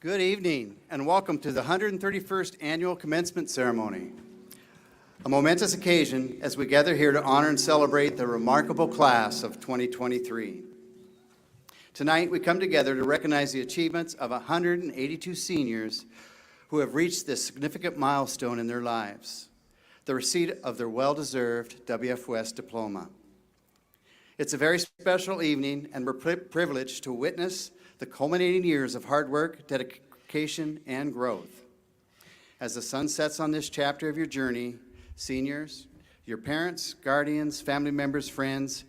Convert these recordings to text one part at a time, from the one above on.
Good evening and welcome to the 131st Annual Commencement Ceremony, a momentous occasion as we gather here to honor and celebrate the remarkable class of 2023. Tonight we come together to recognize the achievements of 182 seniors who have reached this significant milestone in their lives, the receipt of their well-deserved WFUS diploma. It's a very special evening and we're privileged to witness the culminating years of hard work, dedication, and growth. As the sun sets on this chapter of your journey, seniors, your parents, guardians, family members, friends,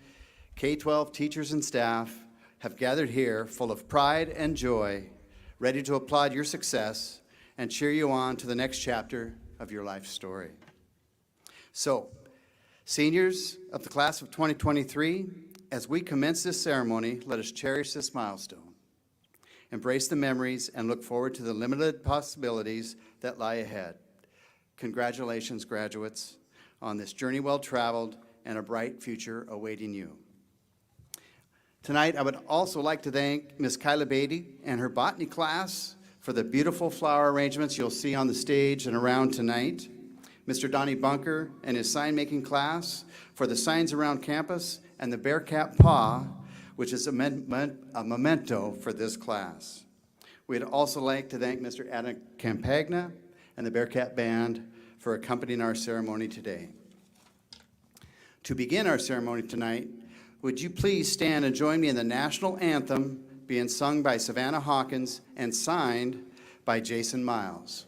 K-12 teachers and staff have gathered here full of pride and joy, ready to applaud your success and cheer you on to the next chapter of your life story. So, seniors of the class of 2023, as we commence this ceremony, let us cherish this milestone. Embrace the memories and look forward to the limited possibilities that lie ahead. Congratulations, graduates, on this journey well-traveled and a bright future awaiting you. Tonight, I would also like to thank Ms. Kyla Beatty and her botany class for the beautiful flower arrangements you'll see on the stage and around tonight. Mr. Donnie Bunker and his sign-making class for the signs around campus and the Bearcat Paw, which is a memento for this class. We'd also like to thank Mr. Adam Campagna and the Bearcat Band for accompanying our ceremony today. To begin our ceremony tonight, would you please stand and join me in the national anthem being sung by Savannah Hawkins and signed by Jason Miles.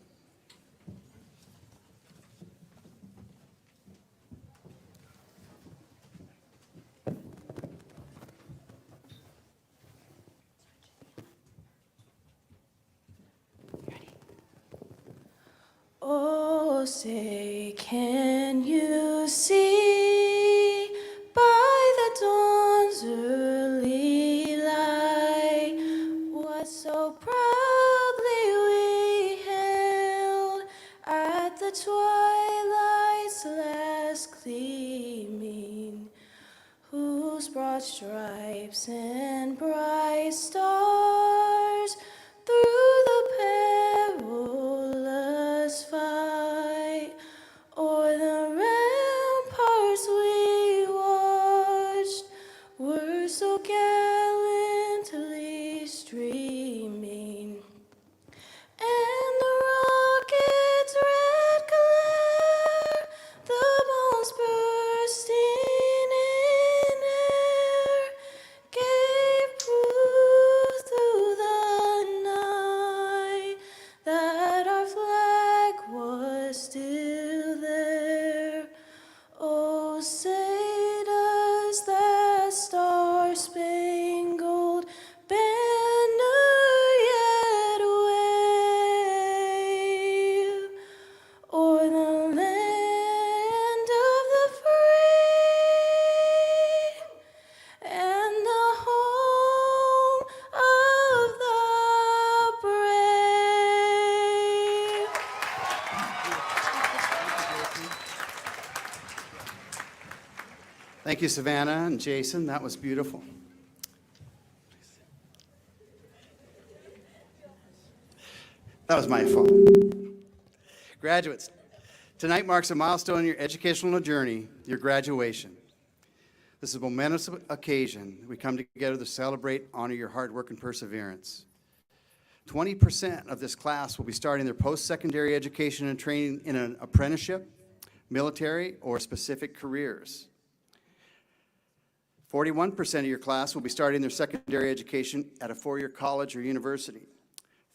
Oh, say, can you see by the dawn's early light what so proudly we hailed at the twilight's last gleaming, whose broad stripes and bright stars through the perilous fight o'er the ramparts we watched were so gallantly streaming, and the rocket's red glare, the bombs bursting in air, gave proof through the night that our flag was still there. Oh, say does that star-spangled banner yet wave o'er the land of the free and the home of the brave? Thank you, Savannah and Jason. That was beautiful. That was my fault. Graduates, tonight marks a milestone in your educational journey, your graduation. This is a momentous occasion. We come together to celebrate, honor your hard work and perseverance. 20% of this class will be starting their post-secondary education and training in an apprenticeship, military, or specific careers. 41% of your class will be starting their secondary education at a four-year college or university.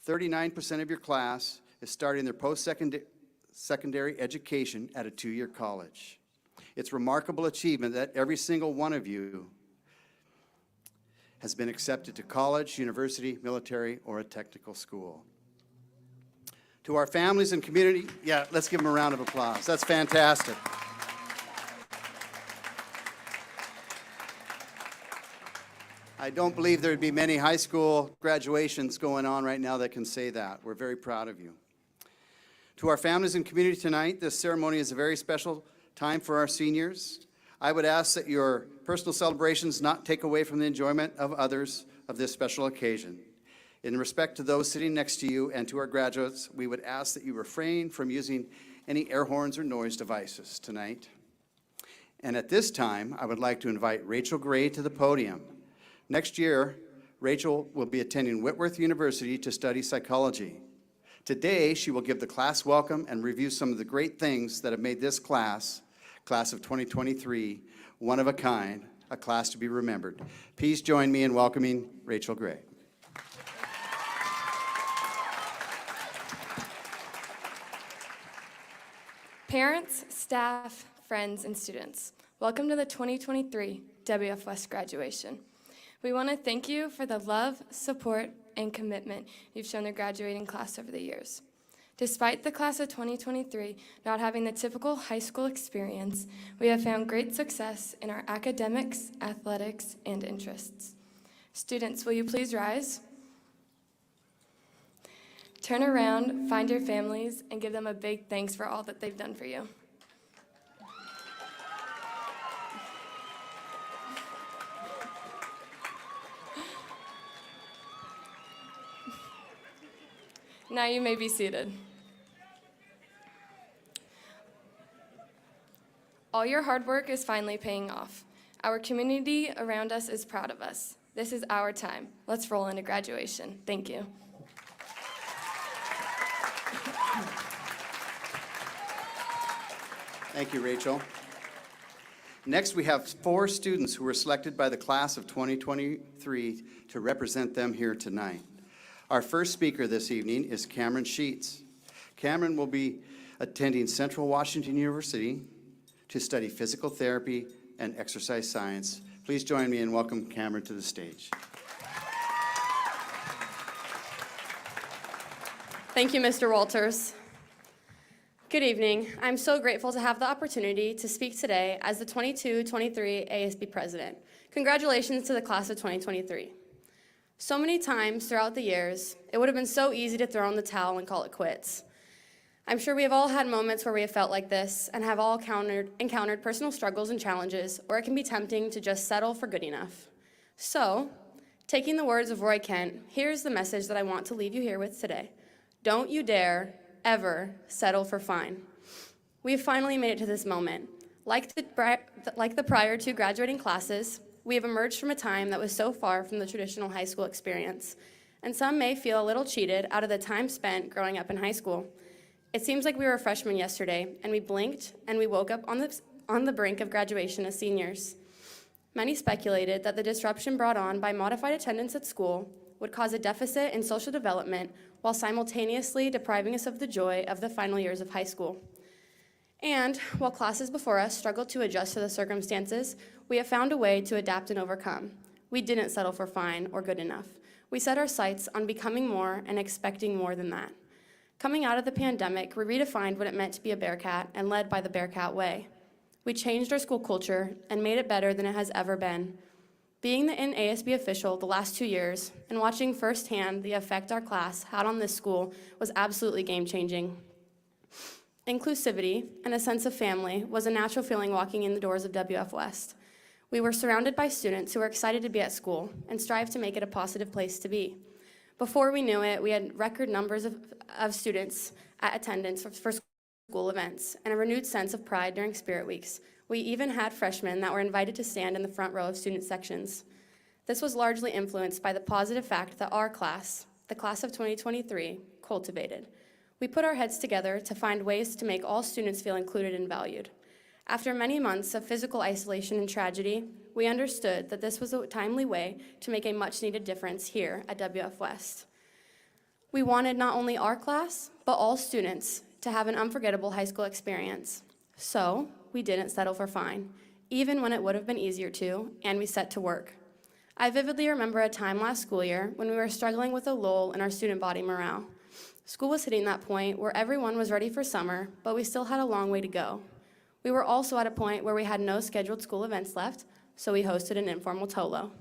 39% of your class is starting their post-secondary education at a two-year college. It's a remarkable achievement that every single one of you has been accepted to college, university, military, or a technical school. To our families and community, yeah, let's give them a round of applause. That's fantastic. I don't believe there would be many high school graduations going on right now that can say that. We're very proud of you. To our families and community tonight, this ceremony is a very special time for our seniors. I would ask that your personal celebrations not take away from the enjoyment of others of this special occasion. In respect to those sitting next to you and to our graduates, we would ask that you refrain from using any air horns or noise devices tonight. And at this time, I would like to invite Rachel Gray to the podium. Next year, Rachel will be attending Whitworth University to study psychology. Today, she will give the class welcome and review some of the great things that have made this class of 2023, one of a kind, a class to be remembered. Please join me in welcoming Rachel Gray. Parents, staff, friends, and students, welcome to the 2023 WF West graduation. We want to thank you for the love, support, and commitment you've shown the graduating class over the years. Despite the class of 2023 not having the typical high school experience, we have found great success in our academics, athletics, and interests. Students, will you please rise? Turn around, find your families, and give them a big thanks for all that they've done for you. Now you may be seated. All your hard work is finally paying off. Our community around us is proud of us. This is our time. Let's roll into graduation. Thank you. Thank you, Rachel. Next, we have 4 students who were selected by the class of 2023 to represent them here tonight. Our first speaker this evening is Cameron Sheets. Cameron will be attending Central Washington University to study physical therapy and exercise science. Please join me in welcoming Cameron to the stage. Thank you, Mr. Walters. Good evening. I'm so grateful to have the opportunity to speak today as the 22-23 ASB president. Congratulations to the class of 2023. So many times throughout the years, it would have been so easy to throw in the towel and call it quits. I'm sure we have all had moments where we have felt like this and have all encountered personal struggles and challenges where it can be tempting to just settle for good enough. So, taking the words of Roy Kent, here's the message that I want to leave you here with today. Don't you dare ever settle for fine. We have finally made it to this moment. Like the prior 2 graduating classes, we have emerged from a time that was so far from the traditional high school experience, and some may feel a little cheated out of the time spent growing up in high school. It seems like we were freshmen yesterday, and we blinked, and we woke up on the brink of graduation as seniors. Many speculated that the disruption brought on by modified attendance at school would cause a deficit in social development while simultaneously depriving us of the joy of the final years of high school. And while classes before us struggled to adjust to the circumstances, we have found a way to adapt and overcome. We didn't settle for fine or good enough. We set our sights on becoming more and expecting more than that. Coming out of the pandemic, we redefined what it meant to be a Bearcat and led by the Bearcat way. We changed our school culture and made it better than it has ever been. Being the NASB official the last 2 years and watching firsthand the effect our class had on this school was absolutely game-changing. Inclusivity and a sense of family was a natural feeling walking in the doors of WF West. We were surrounded by students who were excited to be at school and strive to make it a positive place to be. Before we knew it, we had record numbers of students at attendance for school events and a renewed sense of pride during Spirit Weeks. We even had freshmen that were invited to stand in the front row of student sections. This was largely influenced by the positive fact that our class, the class of 2023, cultivated. We put our heads together to find ways to make all students feel included and valued. After many months of physical isolation and tragedy, we understood that this was a timely way to make a much-needed difference here at WF West. We wanted not only our class, but all students to have an unforgettable high school experience. So, we didn't settle for fine, even when it would have been easier to, and we set to work. I vividly remember a time last school year when we were struggling with a lull in our student body morale. School was hitting that point where everyone was ready for summer, but we still had a long way to go. We were also at a point where we had no scheduled school events left, so we hosted an informal TOLO.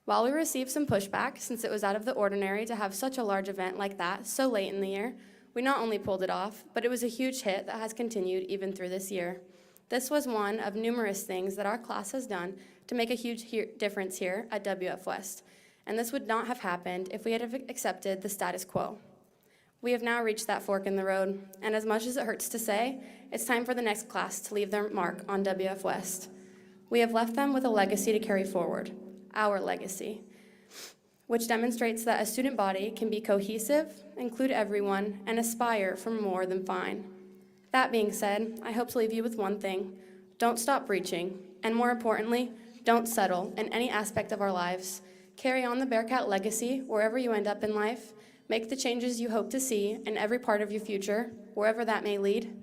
While we received some pushback, since it was out of the ordinary to have such a large event like that so late in the year, we not only pulled it off, but it was a huge hit that has continued even through this year. This was one of numerous things that our class has done to make a huge difference here at WF West. and this would not have happened if we had have accepted the status quo. We have now reached that fork in the road, and as much as it hurts to say, it's time for the next class to leave their mark on WF West. We have left them with a legacy to carry forward, our legacy, which demonstrates that a student body can be cohesive, include everyone, and aspire for more than fine. That being said, I hope to leave you with one thing: don't stop reaching, and more importantly, don't settle in any aspect of our lives. Carry on the Bearcat legacy wherever you end up in life. Make the changes you hope to see in every part of your future, wherever that may lead.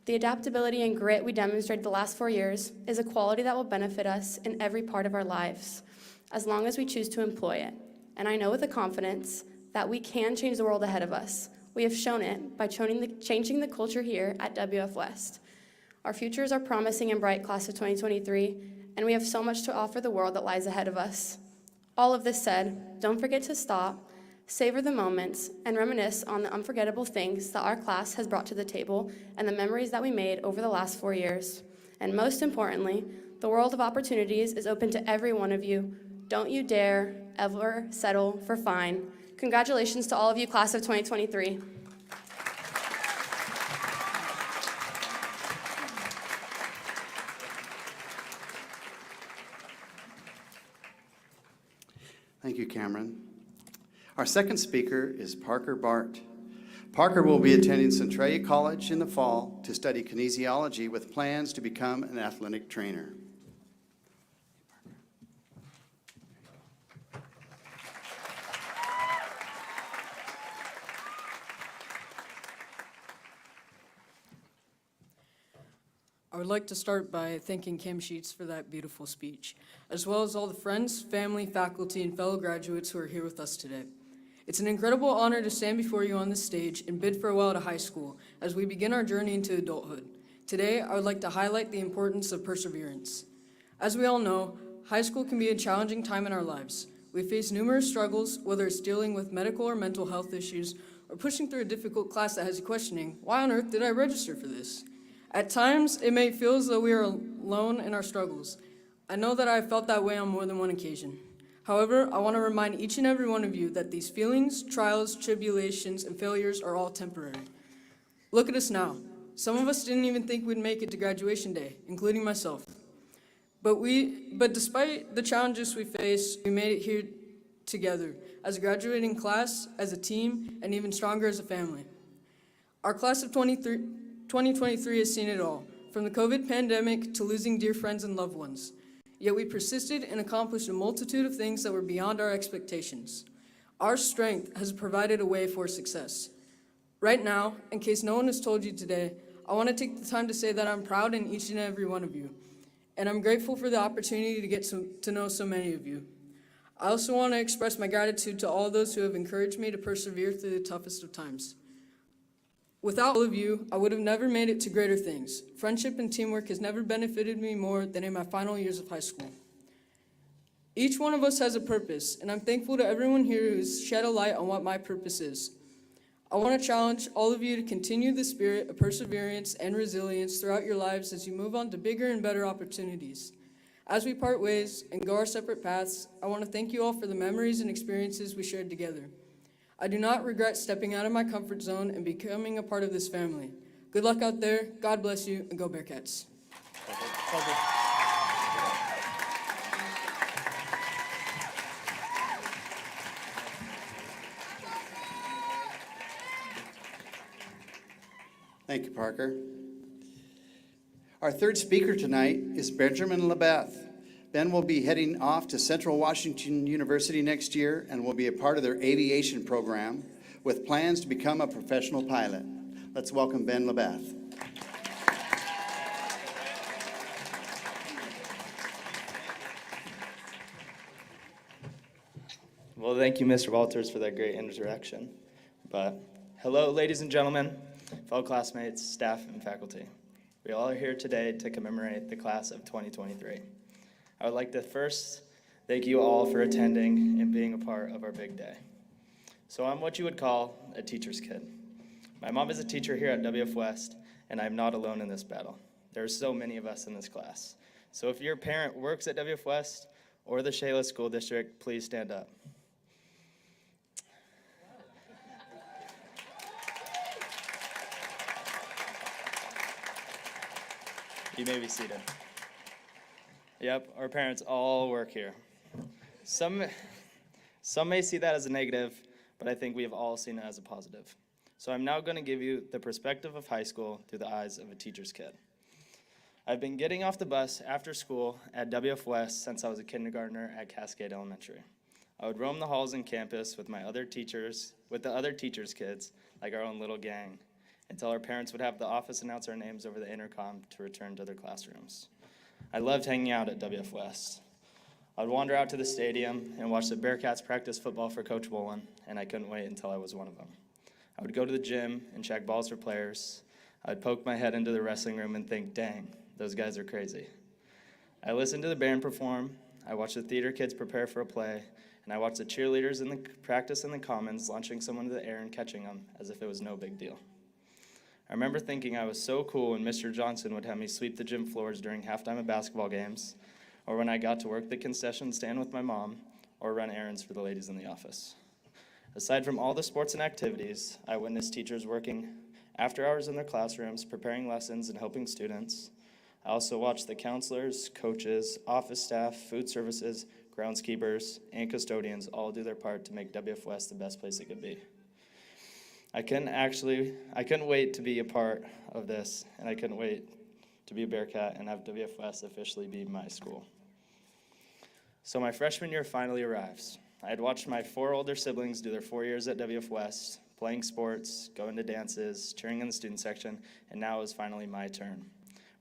The adaptability and grit we demonstrated the last 4 years is a quality that will benefit us in every part of our lives, as long as we choose to employ it. And I know with a confidence that we can change the world ahead of us. We have shown it by changing the culture here at WF West. Our futures are promising and bright, class of 2023, and we have so much to offer the world that lies ahead of us. All of this said, don't forget to stop, savor the moments, and reminisce on the unforgettable things that our class has brought to the table and the memories that we made over the last 4 years. And most importantly, the world of opportunities is open to every one of you. Don't you dare ever settle for fine. Congratulations to all of you, class of 2023. Thank you, Cameron. Our second speaker is Parker Bart. Parker will be attending Centralia College in the fall to study kinesiology with plans to become an athletic trainer. I would like to start by thanking Cam Sheets for that beautiful speech, as well as all the friends, family, faculty, and fellow graduates who are here with us today. It's an incredible honor to stand before you on this stage and bid farewell to high school as we begin our journey into adulthood. Today, I would like to highlight the importance of perseverance. As we all know, high school can be a challenging time in our lives. We face numerous struggles, whether it's dealing with medical or mental health issues, or pushing through a difficult class that has you questioning, why on earth did I register for this? At times, it may feel as though we are alone in our struggles. I know that I have felt that way on more than one occasion. However, I want to remind each and every one of you that these feelings, trials, tribulations, and failures are all temporary. Look at us now. Some of us didn't even think we'd make it to graduation day, including myself. But despite the challenges we face, we made it here together, as a graduating class, as a team, and even stronger as a family. Our class of 2023 has seen it all, from the COVID pandemic to losing dear friends and loved ones. Yet we persisted and accomplished a multitude of things that were beyond our expectations. Our strength has provided a way for success. Right now, in case no one has told you today, I want to take the time to say that I'm proud in each and every one of you, and I'm grateful for the opportunity to get to know so many of you. I also want to express my gratitude to all those who have encouraged me to persevere through the toughest of times. Without all of you, I would have never made it to greater things. Friendship and teamwork has never benefited me more than in my final years of high school. Each one of us has a purpose, and I'm thankful to everyone here who has shed a light on what my purpose is. I want to challenge all of you to continue the spirit of perseverance and resilience throughout your lives as you move on to bigger and better opportunities. As we part ways and go our separate paths, I want to thank you all for the memories and experiences we shared together. I do not regret stepping out of my comfort zone and becoming a part of this family. Good luck out there, God bless you, and go Bearcats. Thank you, Parker. Our third speaker tonight is Benjamin Lebeth. Ben will be heading off to Central Washington University next year and will be a part of their aviation program with plans to become a professional pilot. Let's welcome Ben Lebeth. Well, thank you, Mr. Walters, for that great introduction. But hello, ladies and gentlemen, fellow classmates, staff, and faculty. We all are here today to commemorate the class of 2023. I would like to first thank you all for attending and being a part of our big day. So I'm what you would call a teacher's kid. My mom is a teacher here at WF West, and I'm not alone in this battle. There are so many of us in this class. So if your parent works at WF West or the Shayla School District, please stand up. You may be seated. Yep, our parents all work here. Some may see that as a negative, but I think we have all seen it as a positive. So I'm now going to give you the perspective of high school through the eyes of a teacher's kid. I've been getting off the bus after school at WF West since I was a kindergartner at Cascade Elementary. I would roam the halls and campus with the other teachers' kids, like our own little gang, until our parents would have the office announce our names over the intercom to return to their classrooms. I loved hanging out at WF West. I would wander out to the stadium and watch the Bearcats practice football for Coach Wolin, and I couldn't wait until I was one of them. I would go to the gym and check balls for players. I would poke my head into the wrestling room and think, dang, those guys are crazy. I listened to the band perform, I watched the theater kids prepare for a play, and I watched the cheerleaders in the practice in the commons launching someone into the air and catching them as if it was no big deal. I remember thinking I was so cool when Mr. Johnson would have me sweep the gym floors during halftime of basketball games, or when I got to work the concession stand with my mom, or run errands for the ladies in the office. Aside from all the sports and activities, I witnessed teachers working after hours in their classrooms, preparing lessons and helping students. I also watched the counselors, coaches, office staff, food services, groundskeepers, and custodians all do their part to make WF West the best place it could be. I couldn't wait to be a part of this, and I couldn't wait to be a Bearcat and have WF West officially be my school. So my freshman year finally arrives. I had watched my 4 older siblings do their 4 years at WF West, playing sports, going to dances, cheering in the student section, and now it was finally my turn.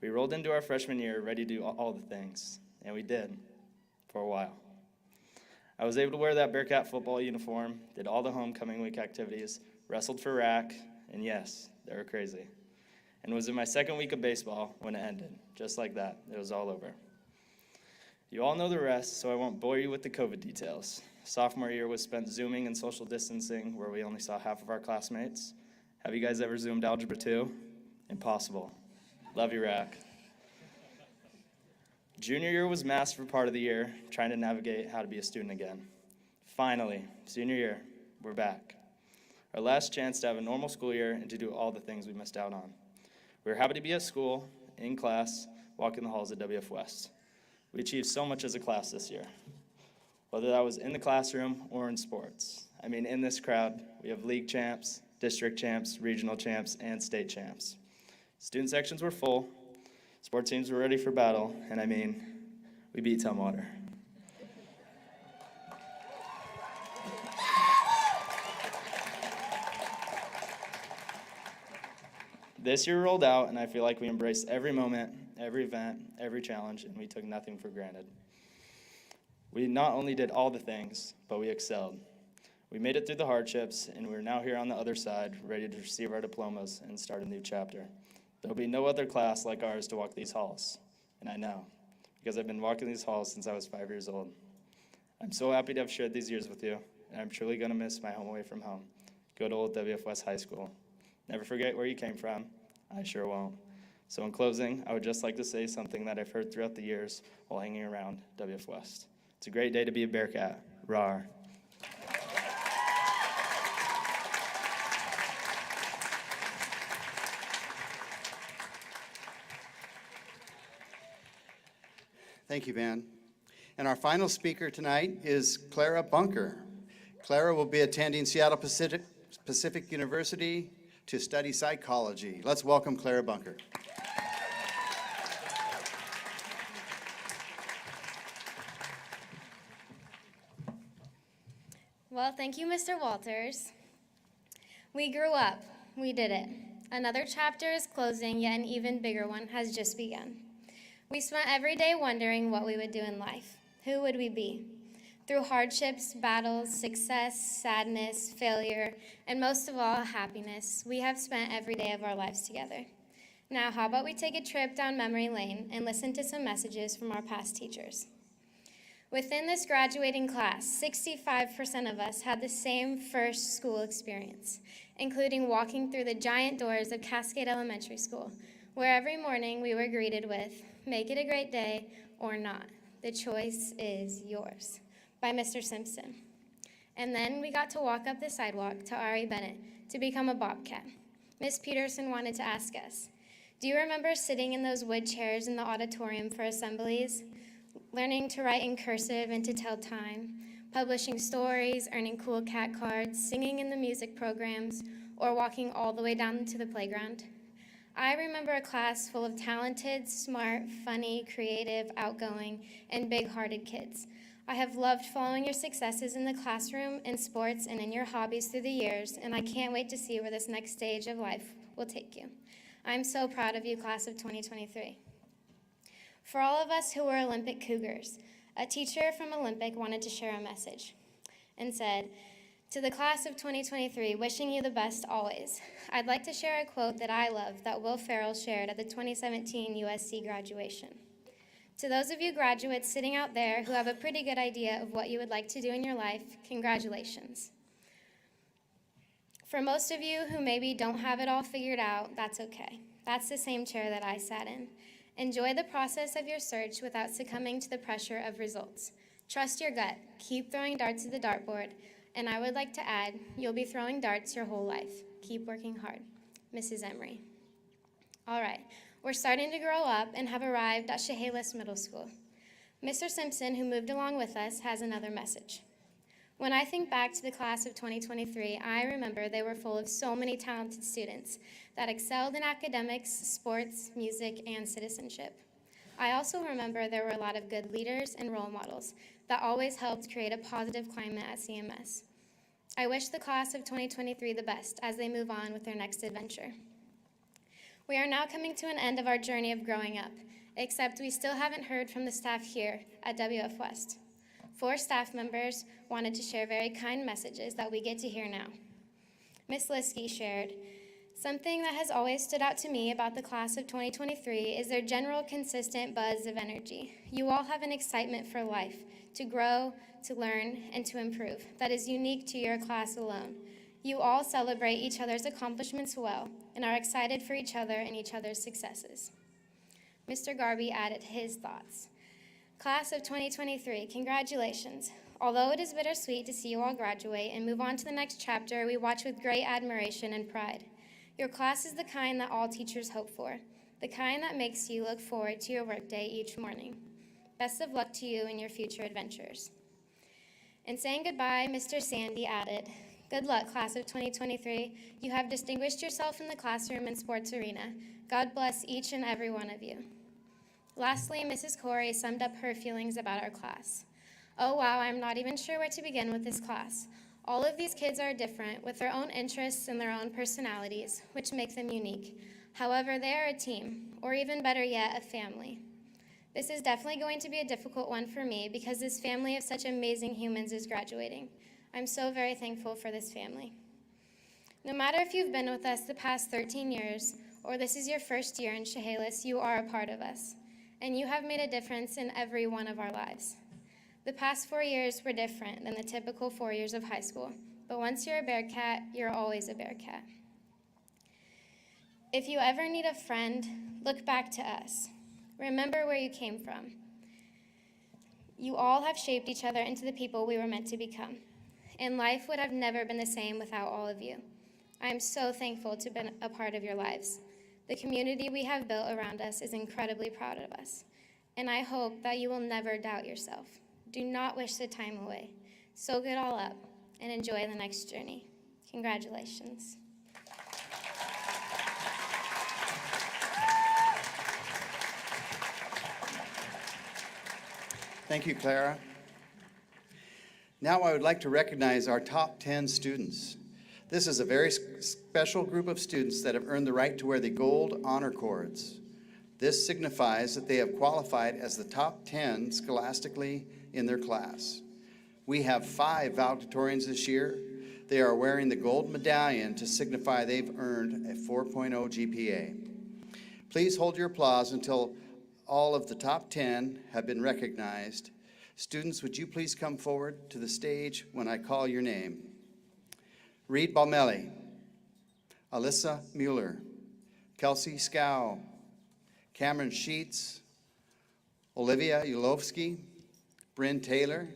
We rolled into our freshman year ready to do all the things, and we did, for a while. I was able to wear that Bearcat football uniform, did all the homecoming week activities, wrestled for RAC, and yes, they were crazy. And was in my second week of baseball when it ended. Just like that, it was all over. You all know the rest, so I won't bore you with the COVID details. Sophomore year was spent Zooming and social distancing, where we only saw half of our classmates. Have you guys ever Zoomed Algebra 2? Impossible. Love you, RAC. Junior year was masked for part of the year, trying to navigate how to be a student again. Finally, senior year, we're back. Our last chance to have a normal school year and to do all the things we missed out on. We were happy to be at school, in class, walking the halls at WF West. We achieved so much as a class this year, whether that was in the classroom or in sports. I mean, in this crowd, we have league champs, district champs, regional champs, and state champs. Student sections were full, sports teams were ready for battle, and I mean, we beat Tumwater. This year rolled out, and I feel like we embraced every moment, every event, every challenge, and we took nothing for granted. We not only did all the things, but we excelled. We made it through the hardships, and we're now here on the other side, ready to receive our diplomas and start a new chapter. There'll be no other class like ours to walk these halls, and I know, because I've been walking these halls since I was 5 years old. I'm so happy to have shared these years with you, and I'm truly going to miss my home away from home. Good old WF West High School. Never forget where you came from. I sure won't. So in closing, I would just like to say something that I've heard throughout the years while hanging around WF West. It's a great day to be a Bearcat. Rawr. Thank you, Ben. And our final speaker tonight is Clara Bunker. Clara will be attending Seattle Pacific University to study psychology. Let's welcome Clara Bunker. Well, thank you, Mr. Walters. We grew up. We did it. Another chapter is closing, yet an even bigger one has just begun. We spent every day wondering what we would do in life. Who would we be? Through hardships, battles, success, sadness, failure, and most of all, happiness, we have spent every day of our lives together. Now, how about we take a trip down memory lane and listen to some messages from our past teachers? Within this graduating class, 65% of us had the same first school experience, including walking through the giant doors of Cascade Elementary School, where every morning we were greeted with, "Make it a great day or not. The choice is yours," by Mr. Simpson. And then we got to walk up the sidewalk to Ari Bennett to become a Bobcat. Miss Peterson wanted to ask us, Do you remember sitting in those wood chairs in the auditorium for assemblies, learning to write in cursive and to tell time, publishing stories, earning cool cat cards, singing in the music programs, or walking all the way down to the playground? I remember a class full of talented, smart, funny, creative, outgoing, and big-hearted kids. I have loved following your successes in the classroom, in sports, and in your hobbies through the years, and I can't wait to see where this next stage of life will take you. I'm so proud of you, class of 2023. For all of us who were Olympic Cougars, a teacher from Olympic wanted to share a message and said, "To the class of 2023, wishing you the best always. I'd like to share a quote that I love that Will Ferrell shared at the 2017 USC graduation. To those of you graduates sitting out there who have a pretty good idea of what you would like to do in your life, congratulations. For most of you who maybe don't have it all figured out, that's okay. That's the same chair that I sat in. Enjoy the process of your search without succumbing to the pressure of results. Trust your gut. Keep throwing darts at the dartboard. And I would like to add, you'll be throwing darts your whole life. Keep working hard. Mrs. Emery." All right, we're starting to grow up and have arrived at Chehalis Middle School. Mr. Simpson, who moved along with us, has another message. When I think back to the class of 2023, I remember they were full of so many talented students that excelled in academics, sports, music, and citizenship. I also remember there were a lot of good leaders and role models that always helped create a positive climate at CMS. I wish the class of 2023 the best as they move on with their next adventure. We are now coming to an end of our journey of growing up, except we still haven't heard from the staff here at WF West. 4 staff members wanted to share very kind messages that we get to hear now. Ms. Liskey shared, "Something that has always stood out to me about the class of 2023 is their general consistent buzz of energy. You all have an excitement for life, to grow, to learn, and to improve that is unique to your class alone. You all celebrate each other's accomplishments well and are excited for each other and each other's successes." Mr. Garby added his thoughts. "Class of 2023, congratulations. Although it is bittersweet to see you all graduate and move on to the next chapter, we watch with great admiration and pride. Your class is the kind that all teachers hope for, the kind that makes you look forward to your workday each morning. Best of luck to you in your future adventures." And saying goodbye, Mr. Sandy added, "Good luck, class of 2023. You have distinguished yourself in the classroom and sports arena. God bless each and every one of you." Lastly, Mrs. Corey summed up her feelings about our class. "Oh wow, I'm not even sure where to begin with this class. All of these kids are different, with their own interests and their own personalities, which make them unique. However, they are a team, or even better yet, a family. This is definitely going to be a difficult one for me because this family of such amazing humans is graduating. I'm so very thankful for this family. No matter if you've been with us the past 13 years, or this is your first year in Chehalis, you are a part of us, and you have made a difference in every one of our lives. The past 4 years were different than the typical 4 years of high school, but once you're a Bearcat, you're always a Bearcat. If you ever need a friend, look back to us. Remember where you came from. You all have shaped each other into the people we were meant to become, and life would have never been the same without all of you. I am so thankful to have been a part of your lives. The community we have built around us is incredibly proud of us, and I hope that you will never doubt yourself. Do not wish the time away. Soak it all up and enjoy the next journey. Congratulations. Thank you, Clara. Now I would like to recognize our top 10 students. This is a very special group of students that have earned the right to wear the gold honor cords. This signifies that they have qualified as the top 10 scholastically in their class. We have 5 valedictorians this year. They are wearing the gold medallion to signify they've earned a 4.0 GPA. Please hold your applause until all of the top 10 have been recognized. Students, would you please come forward to the stage when I call your name? Reed Balmelli, Alyssa Mueller, Kelsey Scow, Cameron Sheets, Olivia Ulofsky, Bryn Taylor,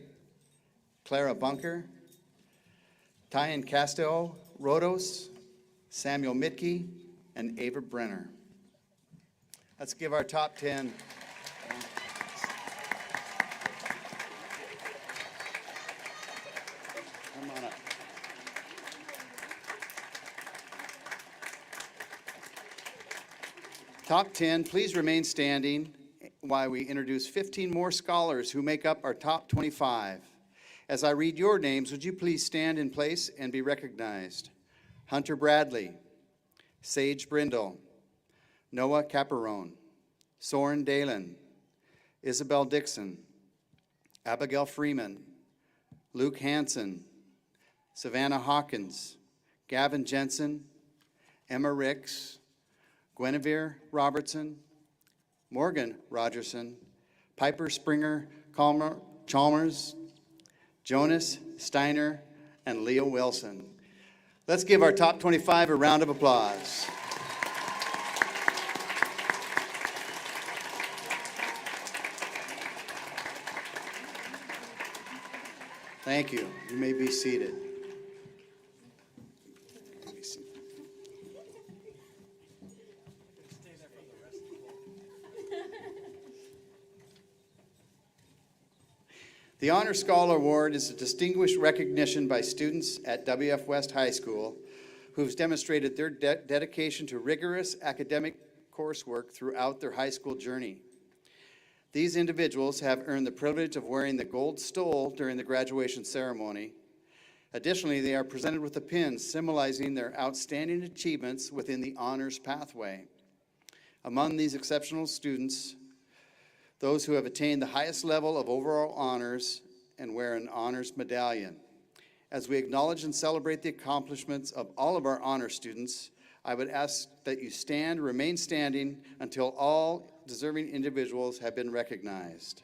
Clara Bunker, Tyan Castillo Rodos, Samuel Mitke, and Ava Brenner. Let's give our top 10. Come on up. Top 10, please remain standing while we introduce 15 more scholars who make up our top 25. As I read your names, would you please stand in place and be recognized? Hunter Bradley, Sage Brindle, Noah Caparone, Soren Dalen, Isabel Dixon, Abigail Freeman, Luke Hansen, Savannah Hawkins, Gavin Jensen, Emma Ricks, Guinevere Robertson, Morgan Rogerson, Piper Springer Chalmers, Jonas Steiner, and Leo Wilson. Let's give our top 25 a round of applause. Thank you. You may be seated. The Honor Scholar Award is a distinguished recognition by students at WF West High School who've demonstrated their dedication to rigorous academic coursework throughout their high school journey. These individuals have earned the privilege of wearing the gold stole during the graduation ceremony. Additionally, they are presented with a pin symbolizing their outstanding achievements within the honors pathway. Among these exceptional students, those who have attained the highest level of overall honors and wear an honors medallion. As we acknowledge and celebrate the accomplishments of all of our honor students, I would ask that you remain standing until all deserving individuals have been recognized.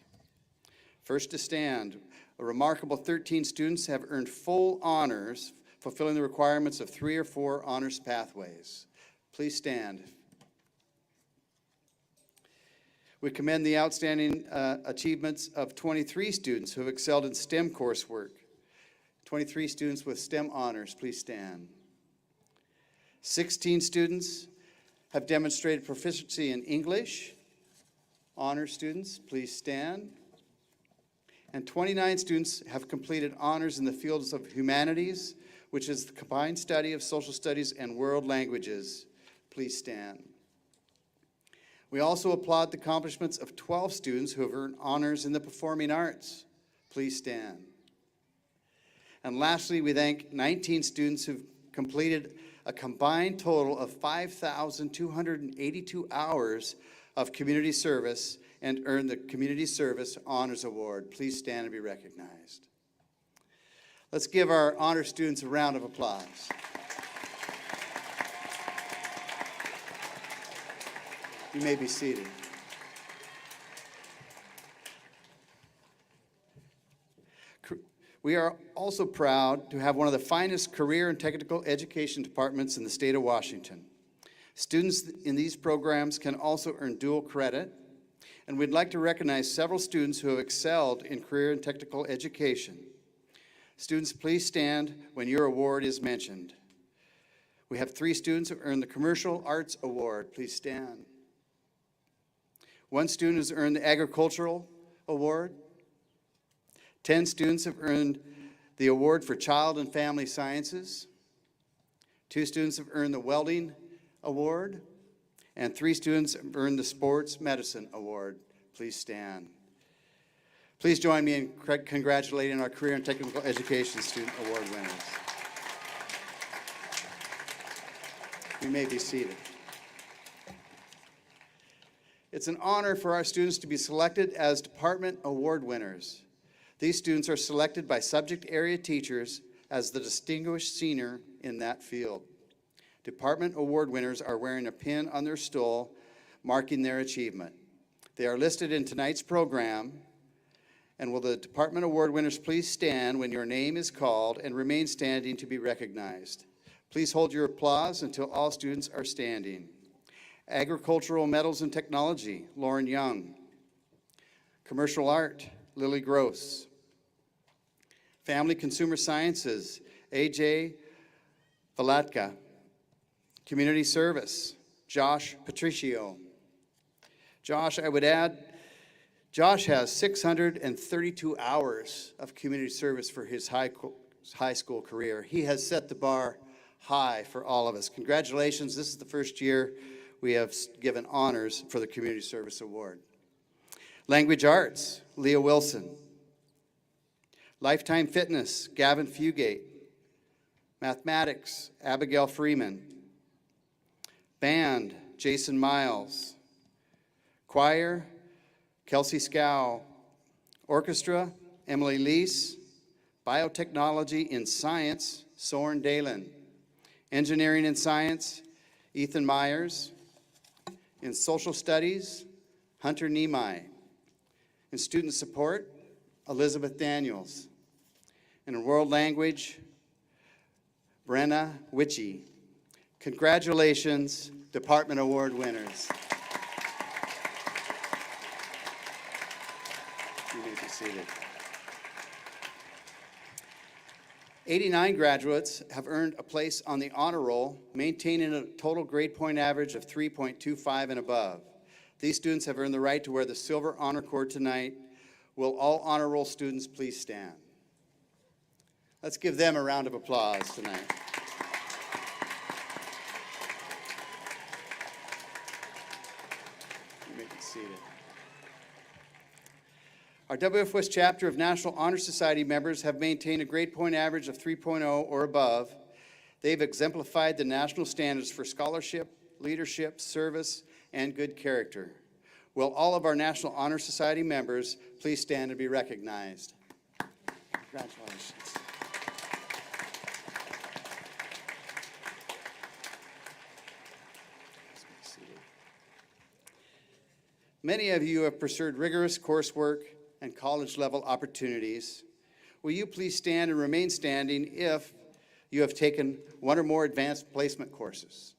First to stand, a remarkable 13 students have earned full honors, fulfilling the requirements of 3 or 4 honors pathways. Please stand. We commend the outstanding achievements of 23 students who have excelled in STEM coursework. 23 students with STEM honors, please stand. 16 students have demonstrated proficiency in English. Honor students, please stand. And 29 students have completed honors in the fields of humanities, which is the combined study of social studies and world languages. Please stand. We also applaud the accomplishments of 12 students who have earned honors in the performing arts. Please stand. And lastly, we thank 19 students who've completed a combined total of 5,282 hours of community service and earned the Community Service Honors Award. Please stand and be recognized. Let's give our honor students a round of applause. You may be seated. We are also proud to have one of the finest career and technical education departments in the state of Washington. Students in these programs can also earn dual credit, and we'd like to recognize several students who have excelled in career and technical education. Students, please stand when your award is mentioned. We have 3 students who earned the Commercial Arts Award. Please stand. 1 student has earned the Agricultural Award. 10 students have earned the Award for Child and Family Sciences. 2 students have earned the Welding Award. And 3 students have earned the Sports Medicine Award. Please stand. Please join me in congratulating our Career and Technical Education Student Award winners. You may be seated. It's an honor for our students to be selected as department award winners. These students are selected by subject area teachers as the distinguished senior in that field. Department award winners are wearing a pin on their stole marking their achievement. They are listed in tonight's program. And will the department award winners please stand when your name is called and remain standing to be recognized. Please hold your applause until all students are standing. Agricultural Metals and Technology, Lauren Young. Commercial Art, Lily Gross. Family Consumer Sciences, AJ Valatka. Community Service, Josh Patricio. Josh, I would add, Josh has 632 hours of community service for his high school career. He has set the bar high for all of us. Congratulations. This is the first year we have given honors for the Community Service Award. Language Arts, Leah Wilson. Lifetime Fitness, Gavin Fugate. Mathematics, Abigail Freeman. Band, Jason Miles. Choir, Kelsey Scow. Orchestra, Emily Lease. Biotechnology in Science, Soren Dalen. Engineering and Science, Ethan Myers. In Social Studies, Hunter Nemai. In Student Support, Elizabeth Daniels. And in World Language, Brenna Witchy. Congratulations, Department Award winners. You may be seated. 89 graduates have earned a place on the honor roll, maintaining a total grade point average of 3.25 and above. These students have earned the right to wear the silver honor cord tonight. Will all honor roll students please stand? Let's give them a round of applause tonight. You may be seated. Our WF West chapter of National Honor Society members have maintained a grade point average of 3.0 or above. They've exemplified the national standards for scholarship, leadership, service, and good character. Will all of our National Honor Society members please stand and be recognized? Congratulations. Many of you have pursued rigorous coursework and college-level opportunities. Will you please stand and remain standing if you have taken one or more advanced placement courses?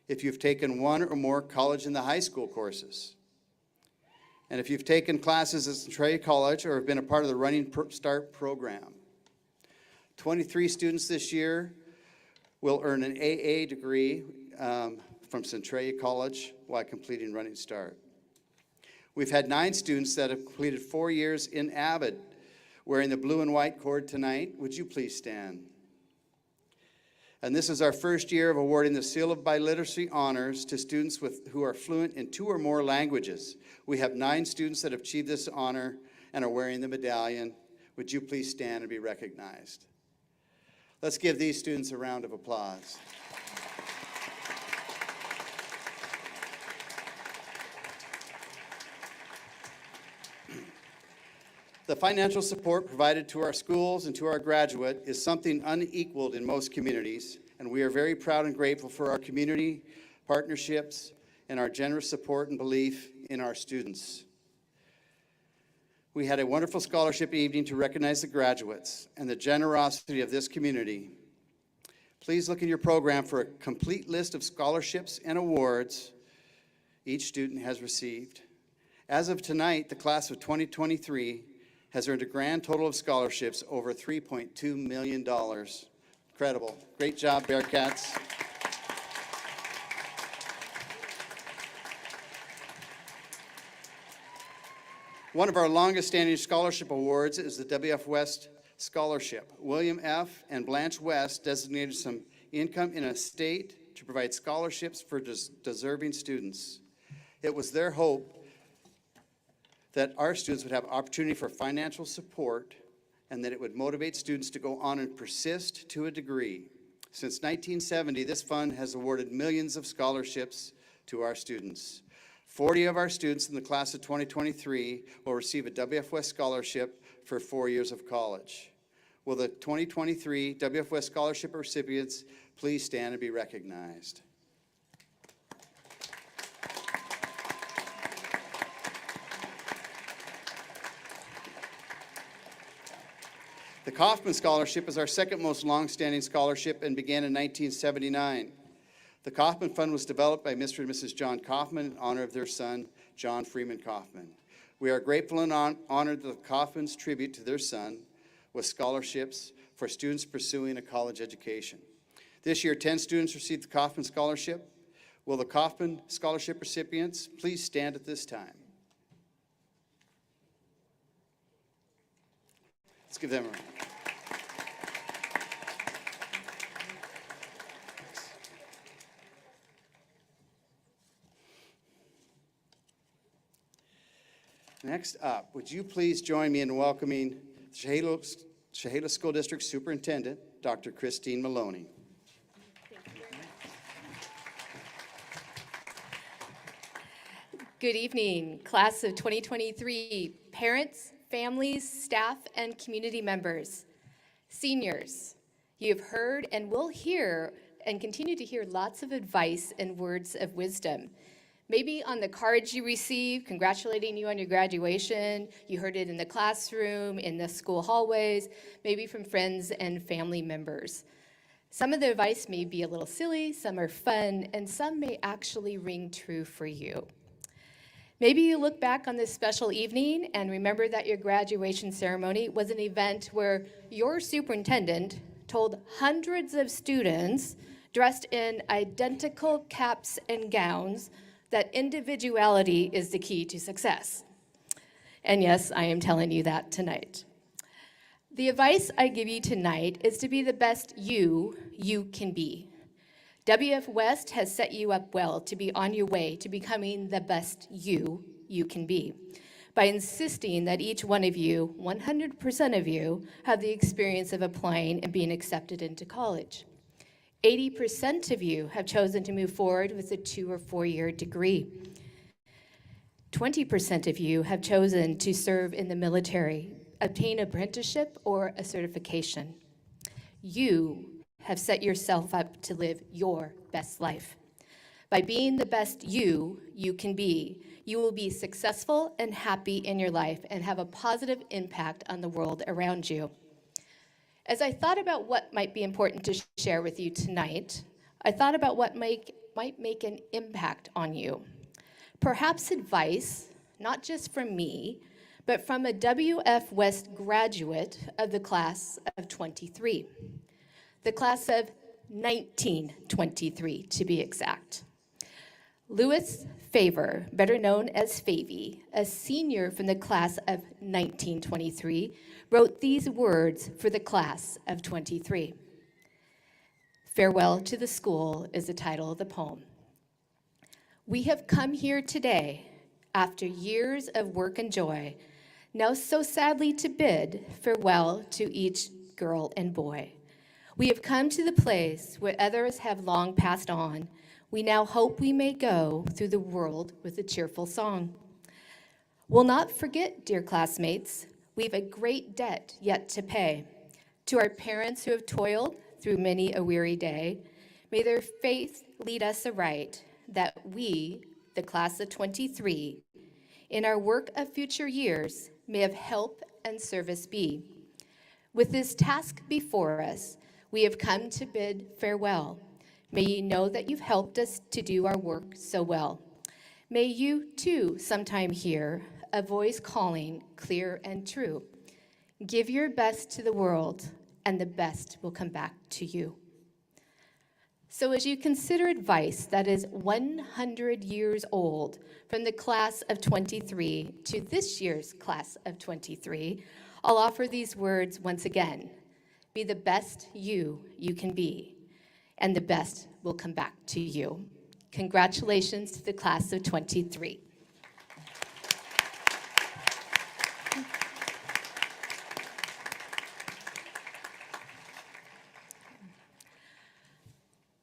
If you've taken one or more college in the high school courses? And if you've taken classes at Centralia College or have been a part of the Running Start program. 23 students this year will earn an AA degree from Centralia College while completing Running Start. We've had 9 students that have completed 4 years in Avid wearing the blue and white cord tonight. Would you please stand? And this is our first year of awarding the Seal of Biliteracy honors to students who are fluent in 2 or more languages. We have 9 students that have achieved this honor and are wearing the medallion. Would you please stand and be recognized? Let's give these students a round of applause. The financial support provided to our schools and to our graduate is something unequaled in most communities, and we are very proud and grateful for our community partnerships and our generous support and belief in our students. We had a wonderful scholarship evening to recognize the graduates and the generosity of this community. Please look in your program for a complete list of scholarships and awards each student has received. As of tonight, the class of 2023 has earned a grand total of scholarships over $3.2 million. Incredible. Great job, Bearcats. One of our longest-standing scholarship awards is the WF West Scholarship. William F. and Blanche West designated some income in a state to provide scholarships for deserving students. It was their hope that our students would have opportunity for financial support and that it would motivate students to go on and persist to a degree. Since 1970, this fund has awarded millions of scholarships to our students. 40 of our students in the class of 2023 will receive a WF West scholarship for 4 years of college. Will the 2023 WF West scholarship recipients please stand and be recognized? The Kauffman Scholarship is our second most long-standing scholarship and began in 1979. The Kauffman Fund was developed by Mr. and Mrs. John Kauffman in honor of their son, John Freeman Kauffman. We are grateful and honored that the Kauffmans tribute to their son with scholarships for students pursuing a college education. This year, 10 students received the Kauffman Scholarship. Will the Kaufman Scholarship recipients please stand at this time? Let's give them a round. Next up, would you please join me in welcoming Chehalis School District Superintendent, Dr. Christine Maloney. Good evening, class of 2023, parents, families, staff, and community members. Seniors, you have heard and will hear and continue to hear lots of advice and words of wisdom. Maybe on the cards you received, congratulating you on your graduation. You heard it in the classroom, in the school hallways, maybe from friends and family members. Some of the advice may be a little silly, some are fun, and some may actually ring true for you. Maybe you look back on this special evening and remember that your graduation ceremony was an event where your superintendent told hundreds of students dressed in identical caps and gowns that individuality is the key to success. And yes, I am telling you that tonight. The advice I give you tonight is to be the best you can be. WF West has set you up well to be on your way to becoming the best you can be by insisting that each one of you, 100% of you, have the experience of applying and being accepted into college. 80% of you have chosen to move forward with a 2 or 4 year degree. 20% of you have chosen to serve in the military, obtain an apprenticeship or a certification. You have set yourself up to live your best life. By being the best you can be, you will be successful and happy in your life and have a positive impact on the world around you. As I thought about what might be important to share with you tonight, I thought about what might make an impact on you. Perhaps advice, not just from me, but from a WF West graduate of the class of 23. The class of 1923, to be exact. Louis Favor, better known as Favy, a senior from the class of 1923, wrote these words for the class of 23. Farewell to the School is the title of the poem. We have come here today, after years of work and joy, now so sadly to bid farewell to each girl and boy. We have come to the place where others have long passed on. We now hope we may go through the world with a cheerful song. We'll not forget, dear classmates, we've a great debt yet to pay. To our parents who have toiled through many a weary day, may their faith lead us aright, that we, the class of 23, in our work of future years, may of help and service be. With this task before us, we have come to bid farewell. May you know that you've helped us to do our work so well. May you, too, sometime hear a voice calling clear and true. Give your best to the world, and the best will come back to you. So as you consider advice that is 100 years old from the class of 23 to this year's class of 23, I'll offer these words once again. Be the best you can be, and the best will come back to you. Congratulations to the class of 23.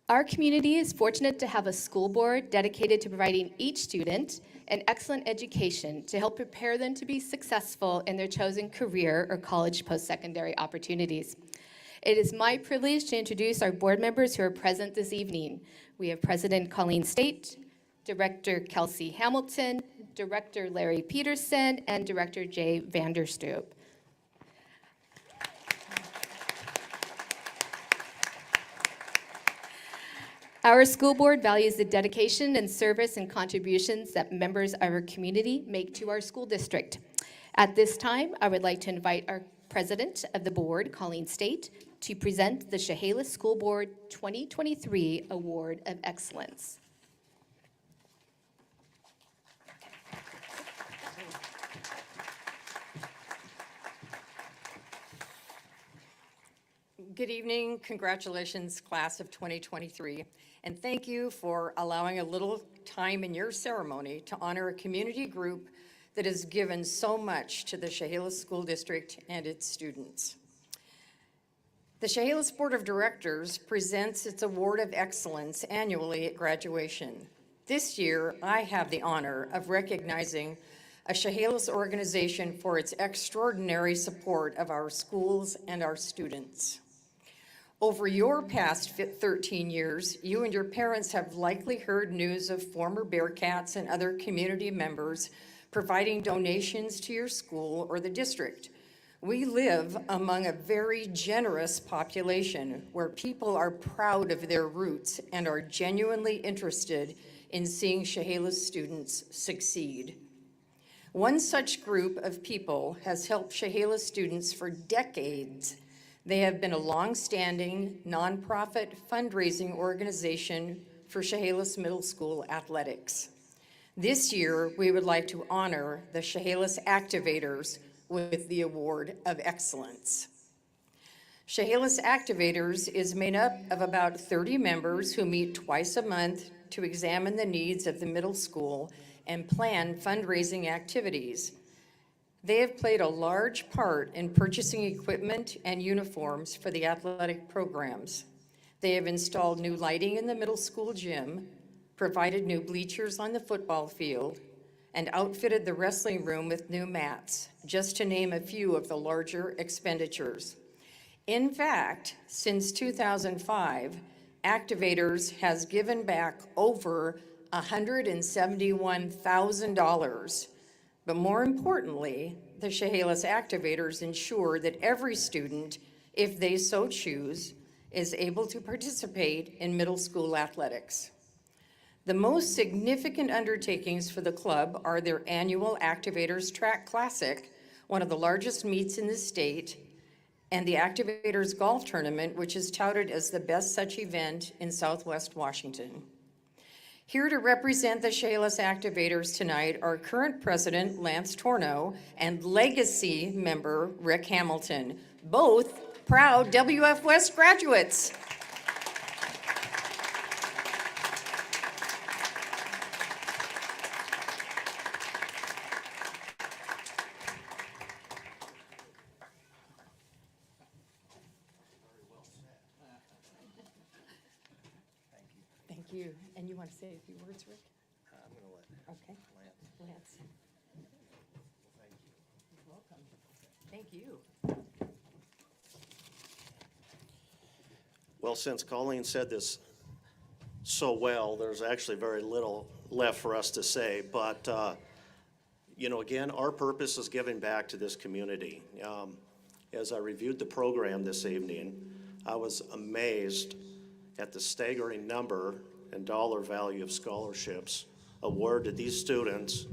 Our community is fortunate to have a school board dedicated to providing each student an excellent education to help prepare them to be successful in their chosen career or college post-secondary opportunities. It is my privilege to introduce our board members who are present this evening. We have President Colleen State, Director Kelsey Hamilton, Director Larry Peterson, and Director Jay Vanderstoop. Our school board values the dedication and service and contributions that members of our community make to our school district. At this time, I would like to invite our President of the board, Colleen State, to present the Chehalis School Board 2023 Award of Excellence. Good evening, congratulations, class of 2023, and thank you for allowing a little time in your ceremony to honor a community group that has given so much to the Chehalis School District and its students. The Chehalis Board of Directors presents its Award of Excellence annually at graduation. This year, I have the honor of recognizing a Chehalis organization for its extraordinary support of our schools and our students. Over your past 13 years, you and your parents have likely heard news of former Bearcats and other community members providing donations to your school or the district. We live among a very generous population where people are proud of their roots and are genuinely interested in seeing Chehalis students succeed. One such group of people has helped Chehalis students for decades. They have been a long-standing nonprofit fundraising organization for Chehalis Middle School athletics. This year, we would like to honor the Chehalis Activators with the Award of Excellence. Chehalis Activators is made up of about 30 members who meet twice a month to examine the needs of the middle school and plan fundraising activities. They have played a large part in purchasing equipment and uniforms for the athletic programs. They have installed new lighting in the middle school gym, provided new bleachers on the football field, and outfitted the wrestling room with new mats, just to name a few of the larger expenditures. In fact, since 2005, Activators has given back over $171,000. But more importantly, the Chehalis Activators ensure that every student, if they so choose, is able to participate in middle school athletics. The most significant undertakings for the club are their annual Activators Track Classic, one of the largest meets in the state, and the Activators Golf Tournament, which is touted as the best such event in Southwest Washington. Here to represent the Chehalis Activators tonight are current president Lance Torno and legacy member Rick Hamilton, both proud WF West graduates. Thank you. And you want to say a few words, Rick? I'm going to let Okay. Lance. You're welcome. Thank you. Well, since Colleen said this so well, there's actually very little left for us to say. But, you know, again, our purpose is giving back to this community. As I reviewed the program this evening, I was amazed at the staggering number and dollar value of scholarships awarded these students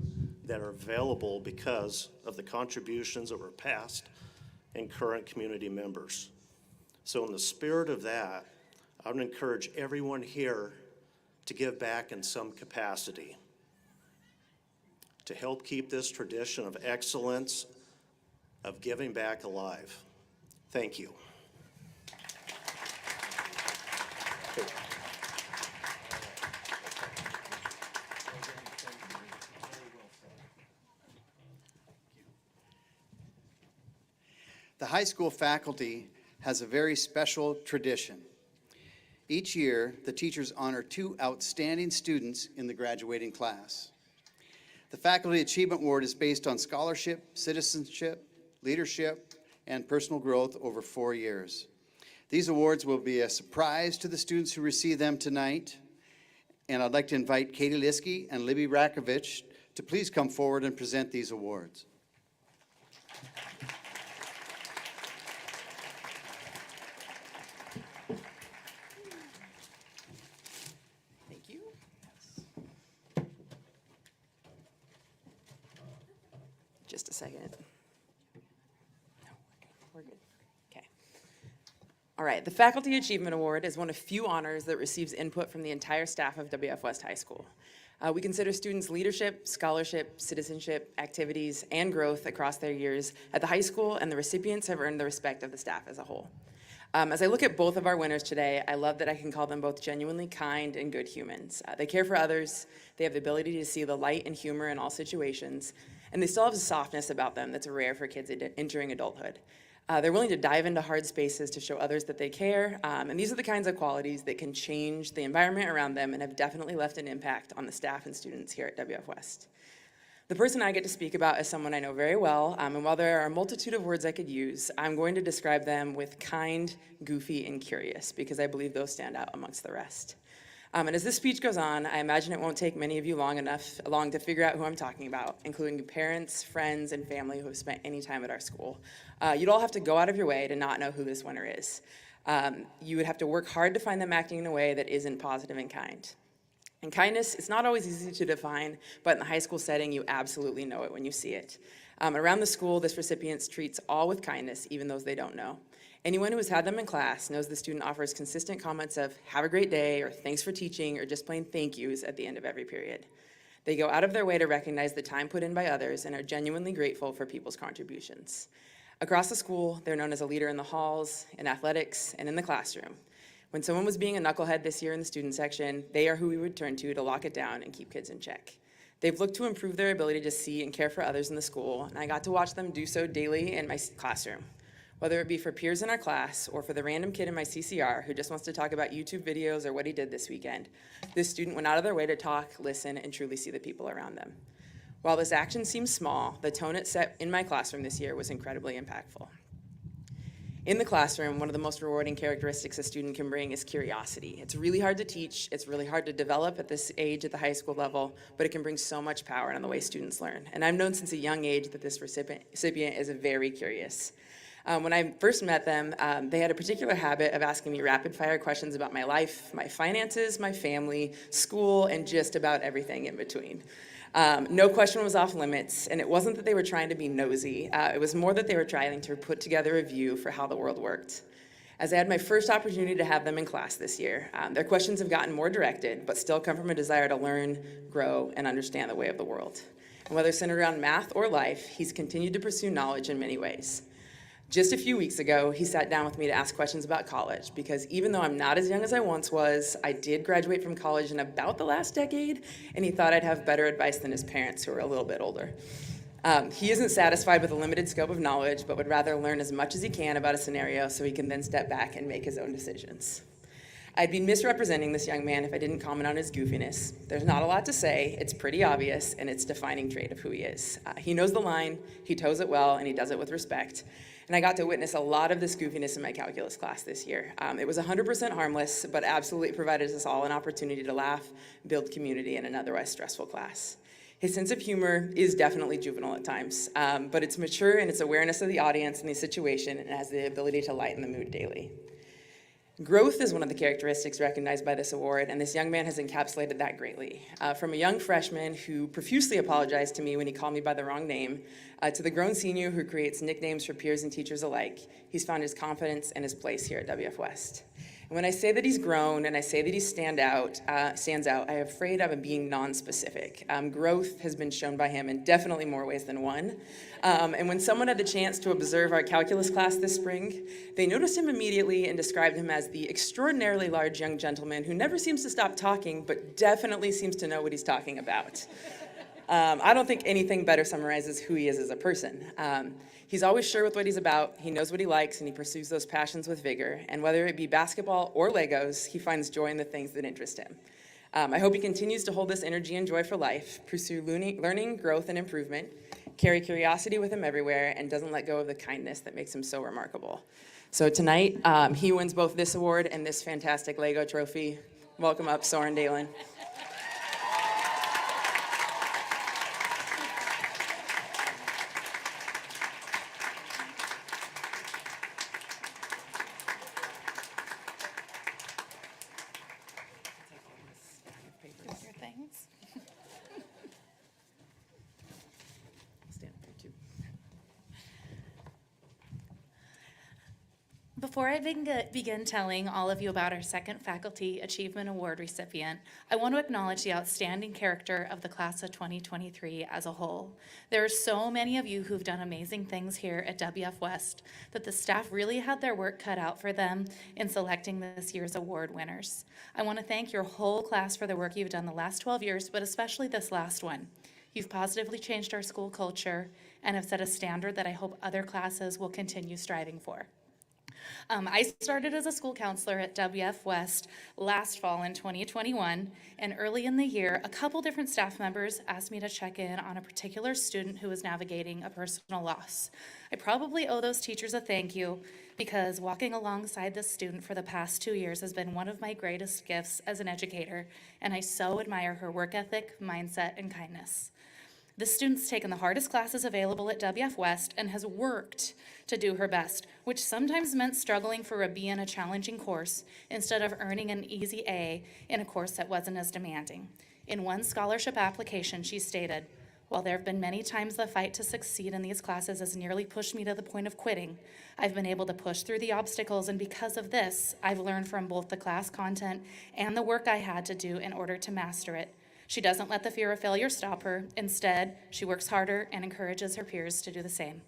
that are available because of the contributions of our past and current community members. So in the spirit of that, I would encourage everyone here to give back in some capacity to help keep this tradition of excellence of giving back alive. Thank you. The high school faculty has a very special tradition. Each year, the teachers honor 2 outstanding students in the graduating class. The Faculty Achievement Award is based on scholarship, citizenship, leadership, and personal growth over 4 years. These awards will be a surprise to the students who receive them tonight, and I'd like to invite Katie Liskey and Libby Rakovich to please come forward and present these awards. Thank you. Just a second. No, we're good. Okay. All right, the Faculty Achievement Award is one of few honors that receives input from the entire staff of WF West High School. We consider students' leadership, scholarship, citizenship, activities, and growth across their years at the high school, and the recipients have earned the respect of the staff as a whole. As I look at both of our winners today, I love that I can call them both genuinely kind and good humans. They care for others, they have the ability to see the light and humor in all situations, and they still have a softness about them that's rare for kids entering adulthood. They're willing to dive into hard spaces to show others that they care, and these are the kinds of qualities that can change the environment around them and have definitely left an impact on the staff and students here at WF West. The person I get to speak about is someone I know very well, and while there are a multitude of words I could use, I'm going to describe them with kind, goofy, and curious, because I believe those stand out amongst the rest. And as this speech goes on, I imagine it won't take many of you long to figure out who I'm talking about, including parents, friends, and family who have spent any time at our school. You'd all have to go out of your way to not know who this winner is. You would have to work hard to find them acting in a way that isn't positive and kind. And kindness, it's not always easy to define, but in the high school setting, you absolutely know it when you see it. Around the school, this recipient treats all with kindness, even those they don't know. Anyone who has had them in class knows the student offers consistent comments of, have a great day, or thanks for teaching, or just plain thank yous at the end of every period. They go out of their way to recognize the time put in by others and are genuinely grateful for people's contributions. Across the school, they're known as a leader in the halls, in athletics, and in the classroom. When someone was being a knucklehead this year in the student section, they are who we would turn to lock it down and keep kids in check. They've looked to improve their ability to see and care for others in the school, and I got to watch them do so daily in my classroom. Whether it be for peers in our class or for the random kid in my CCR who just wants to talk about YouTube videos or what he did this weekend, this student went out of their way to talk, listen, and truly see the people around them. While this action seems small, the tone it set in my classroom this year was incredibly impactful. In the classroom, one of the most rewarding characteristics a student can bring is curiosity. It's really hard to teach, it's really hard to develop at this age at the high school level, but it can bring so much power in the way students learn. And I've known since a young age that this recipient is very curious. When I first met them, they had a particular habit of asking me rapid-fire questions about my life, my finances, my family, school, and just about everything in between. No question was off limits, and it wasn't that they were trying to be nosy. It was more that they were trying to put together a view for how the world worked. As I had my first opportunity to have them in class this year, their questions have gotten more directed, but still come from a desire to learn, grow, and understand the way of the world. And whether centered around math or life, he's continued to pursue knowledge in many ways. Just a few weeks ago, he sat down with me to ask questions about college, because even though I'm not as young as I once was, I did graduate from college in about the last decade, and he thought I'd have better advice than his parents, who are a little bit older. He isn't satisfied with a limited scope of knowledge, but would rather learn as much as he can about a scenario so he can then step back and make his own decisions. I'd be misrepresenting this young man if I didn't comment on his goofiness. There's not a lot to say, it's pretty obvious, and it's a defining trait of who he is. He knows the line, he toes it well, and he does it with respect. And I got to witness a lot of this goofiness in my calculus class this year. It was 100% harmless, but absolutely provided us all an opportunity to laugh, build community in an otherwise stressful class. His sense of humor is definitely juvenile at times, but it's mature in its awareness of the audience and the situation, and has the ability to lighten the mood daily. Growth is one of the characteristics recognized by this award, and this young man has encapsulated that greatly. From a young freshman who profusely apologized to me when he called me by the wrong name, to the grown senior who creates nicknames for peers and teachers alike, he's found his confidence and his place here at WF West. And when I say that he's grown and I say that he stands out, I am afraid I'm being non-specific. Growth has been shown by him in definitely more ways than one. And when someone had the chance to observe our calculus class this spring, they noticed him immediately and described him as the extraordinarily large young gentleman who never seems to stop talking, but definitely seems to know what he's talking about. I don't think anything better summarizes who he is as a person. He's always sure with what he's about, he knows what he likes, and he pursues those passions with vigor. And whether it be basketball or Legos, he finds joy in the things that interest him. I hope he continues to hold this energy and joy for life, pursue learning, growth, and improvement, carry curiosity with him everywhere, and doesn't let go of the kindness that makes him so remarkable. So tonight, he wins both this award and this fantastic Lego trophy. Welcome up, Soren Dalen. Before I begin telling all of you about our second Faculty Achievement Award recipient, I want to acknowledge the outstanding character of the class of 2023 as a whole. There are so many of you who've done amazing things here at WF West that the staff really had their work cut out for them in selecting this year's award winners. I want to thank your whole class for the work you've done the last 12 years, but especially this last one. You've positively changed our school culture and have set a standard that I hope other classes will continue striving for. I started as a school counselor at WF West last fall in 2021, and early in the year, a couple different staff members asked me to check in on a particular student who was navigating a personal loss. I probably owe those teachers a thank you because walking alongside this student for the past 2 years has been one of my greatest gifts as an educator, and I so admire her work ethic, mindset, and kindness. This student's taken the hardest classes available at WF West and has worked to do her best, which sometimes meant struggling for a B in a challenging course instead of earning an easy A in a course that wasn't as demanding. In one scholarship application, she stated, "While there have been many times the fight to succeed in these classes has nearly pushed me to the point of quitting, I've been able to push through the obstacles, and because of this, I've learned from both the class content and the work I had to do in order to master it. She doesn't let the fear of failure stop her. Instead, she works harder and encourages her peers to do the same."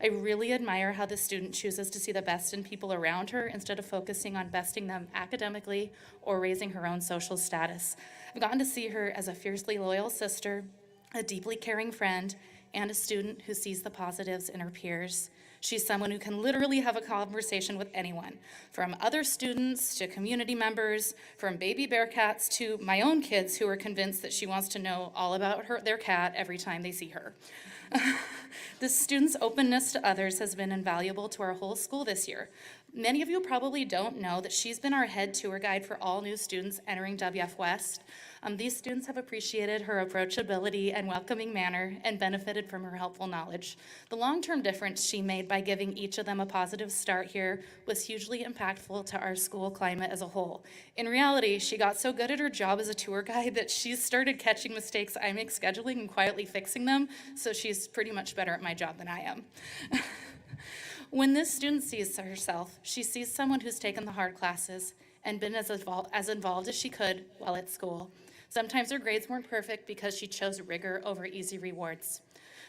I really admire how the student chooses to see the best in people around her instead of focusing on besting them academically or raising her own social status. I've gotten to see her as a fiercely loyal sister, a deeply caring friend, and a student who sees the positives in her peers. She's someone who can literally have a conversation with anyone, from other students to community members, from baby Bearcats to my own kids who are convinced that she wants to know all about their cat every time they see her. The student's openness to others has been invaluable to our whole school this year. Many of you probably don't know that she's been our head tour guide for all new students entering WF West. These students have appreciated her approachability and welcoming manner and benefited from her helpful knowledge. The long-term difference she made by giving each of them a positive start here was hugely impactful to our school climate as a whole. In reality, she got so good at her job as a tour guide that she's started catching mistakes I make scheduling and quietly fixing them, so she's pretty much better at my job than I am. When this student sees herself, she sees someone who's taken the hard classes and been as involved as she could while at school. Sometimes her grades weren't perfect because she chose rigor over easy rewards.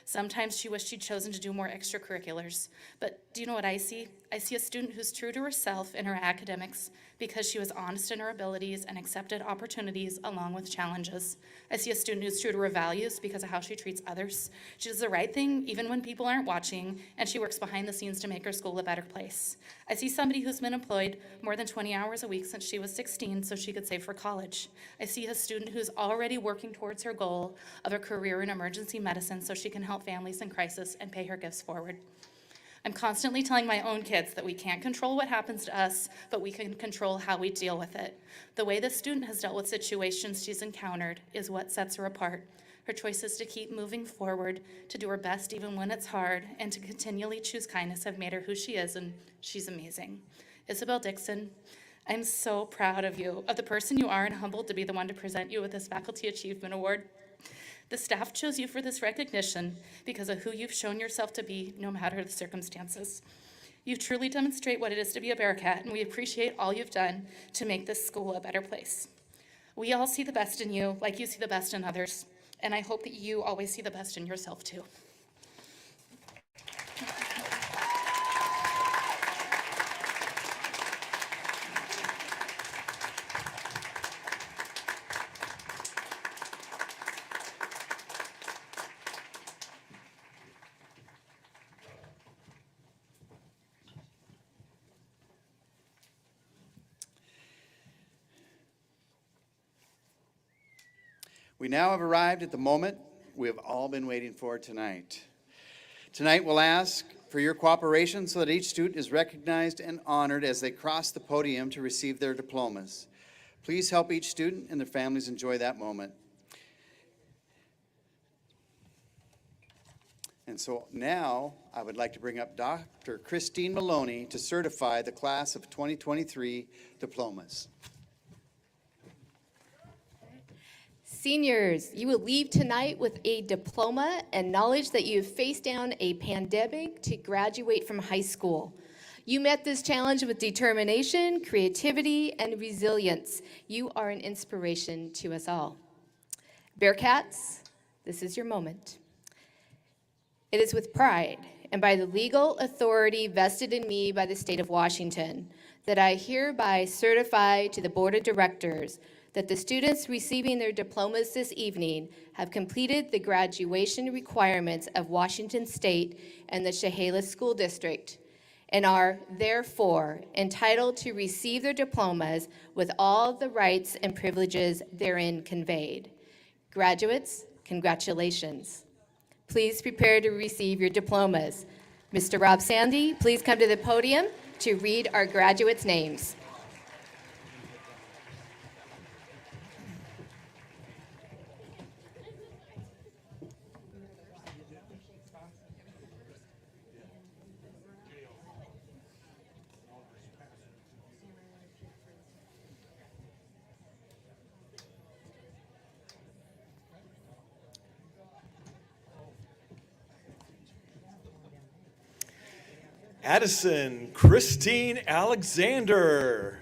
Sometimes she wished she'd chosen to do more extracurriculars. But do you know what I see? I see a student who's true to herself in her academics because she was honest in her abilities and accepted opportunities along with challenges. I see a student who's true to her values because of how she treats others. She does the right thing even when people aren't watching, and she works behind the scenes to make her school a better place. I see somebody who's been employed more than 20 hours a week since she was 16 so she could save for college. I see a student who's already working towards her goal of a career in emergency medicine so she can help families in crisis and pay her gifts forward. I'm constantly telling my own kids that we can't control what happens to us, but we can control how we deal with it. The way this student has dealt with situations she's encountered is what sets her apart. Her choices to keep moving forward, to do her best even when it's hard, and to continually choose kindness have made her who she is, and she's amazing. Isabel Dixon, I'm so proud of you, of the person you are, and humbled to be the one to present you with this Faculty Achievement Award. The staff chose you for this recognition because of who you've shown yourself to be, no matter the circumstances. You truly demonstrate what it is to be a Bearcat, and we appreciate all you've done to make this school a better place. We all see the best in you, like you see the best in others, and I hope that you always see the best in yourself, too. We now have arrived at the moment we have all been waiting for tonight. Tonight we'll ask for your cooperation so that each student is recognized and honored as they cross the podium to receive their diplomas. Please help each student and their families enjoy that moment. And so now I would like to bring up Dr. Christine Maloney to certify the class of 2023 diplomas. Seniors, you will leave tonight with a diploma and knowledge that you have faced down a pandemic to graduate from high school. You met this challenge with determination, creativity, and resilience. You are an inspiration to us all. Bearcats, this is your moment. It is with pride and by the legal authority vested in me by the state of Washington that I hereby certify to the Board of Directors that the students receiving their diplomas this evening have completed the graduation requirements of Washington State and the Chehalis School District and are therefore entitled to receive their diplomas with all the rights and privileges therein conveyed. Graduates, congratulations. Please prepare to receive your diplomas. Mr. Rob Sandy, please come to the podium to read our graduates' names. Addison Christine Alexander.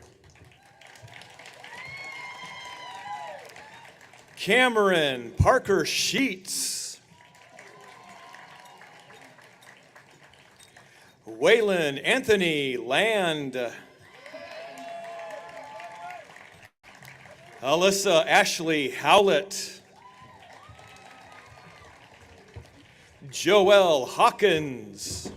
Cameron Parker Sheets. Waylon Anthony Land. Alyssa Ashley Howlett. Joelle Hawkins.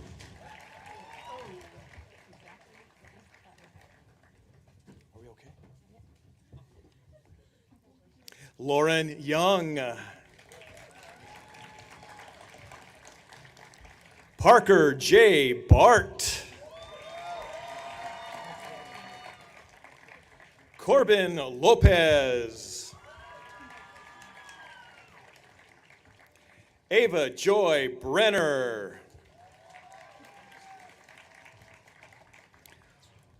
Lauren Young. Parker J. Bart. Corbin Lopez. Ava Joy Brenner.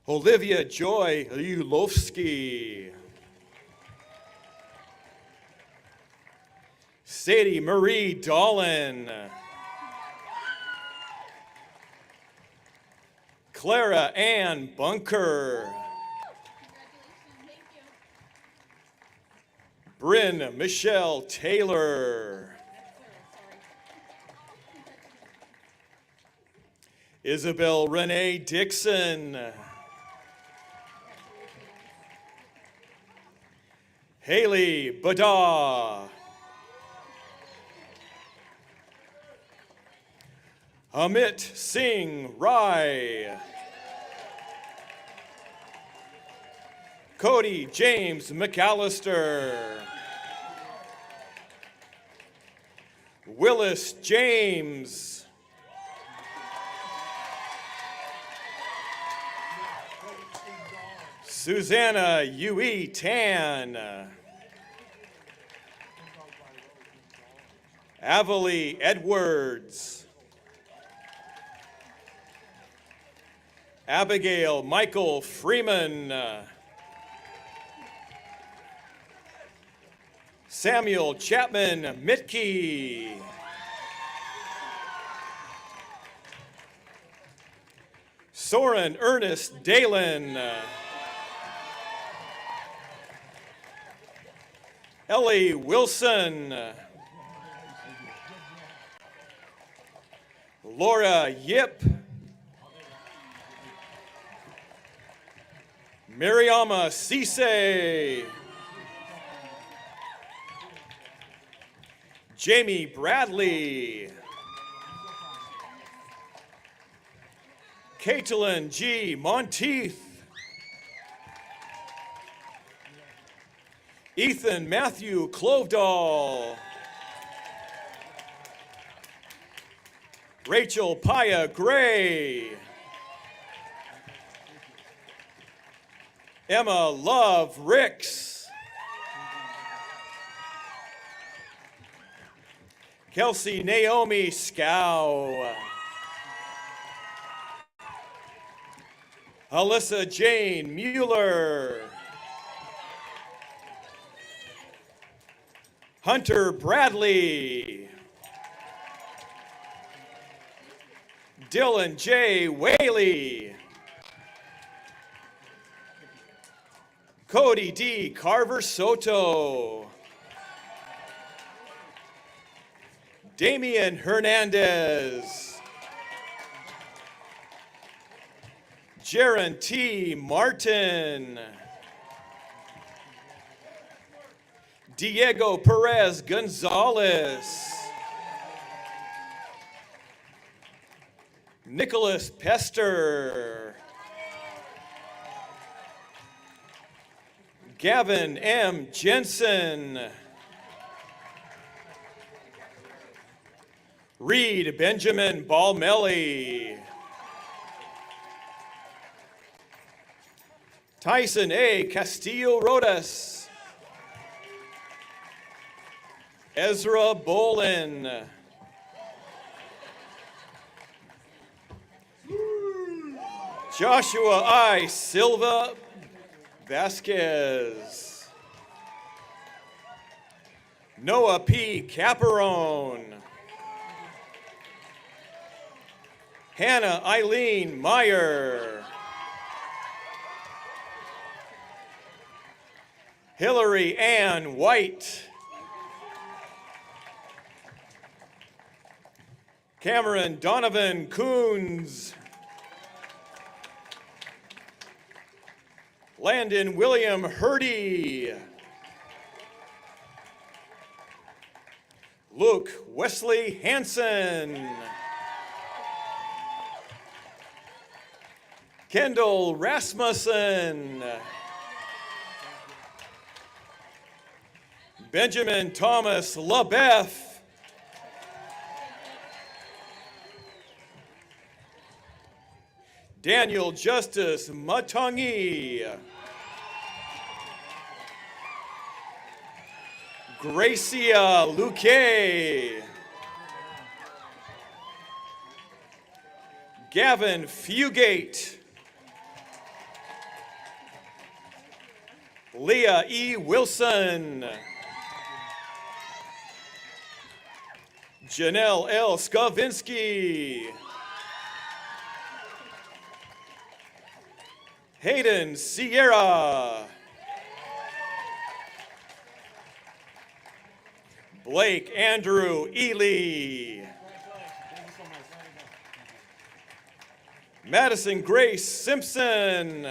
Olivia Joy Ulofsky. Sadie Marie Dolan. Clara Ann Bunker. Bryn Michelle Taylor. Isabel Renee Dixon. Haley Bada. Amit Singh Rai. Cody James McAllister. Willis James. Susanna Yui Tan. Avalie Edwards. Abigail Michael Freeman. Samuel Chapman Mitke. Soren Ernest Dalen. Ellie Wilson. Laura Yip. Mariama Cisse. Jamie Bradley. Caitlin G. Monteith. Ethan Matthew Clovedall. Rachel Paya Gray. Emma Love Ricks. Kelsey Naomi Scow. Alyssa Jane Mueller. Hunter Bradley. Dylan J. Whaley. Cody D. Carver Soto. Damian Hernandez. Jaron T. Martin. Diego Perez Gonzalez. Nicholas Pester. Gavin M. Jensen. Reed Benjamin Balmelli. Tyson A. Castillo Rodas. Ezra Bolin. Joshua I. Silva Vasquez. Noah P. Caparone. Hannah Eileen Meyer. Hillary Ann White. Cameron Donovan Coons. Landon William Hurdy. Luke Wesley Hansen. Kendall Rasmussen. Benjamin Thomas LaBeouf. Daniel Justice Matangi. Gracia Luque. Gavin Fugate. Leah E. Wilson. Janelle L. Skavinsky. Hayden Sierra. Blake Andrew Ely. Madison Grace Simpson.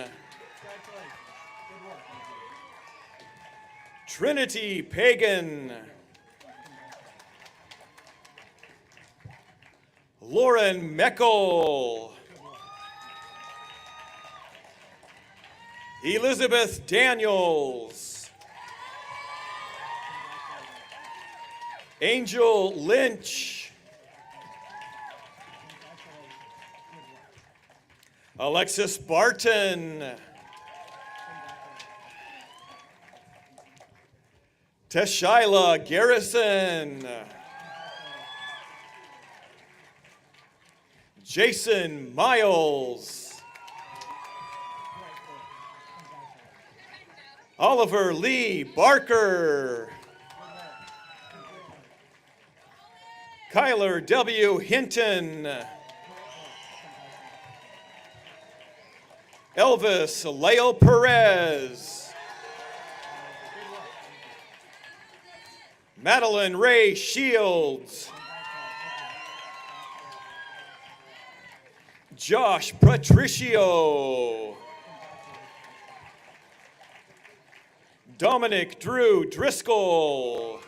Trinity Pagan. Lauren Meckel. Elizabeth Daniels. Angel Lynch. Alexis Barton. Teshyla Garrison. Jason Miles. Oliver Lee Barker. Kyler W. Hinton. Elvis Leo Perez. Madeline Ray Shields. Josh Patricio. Dominic Drew Driscoll.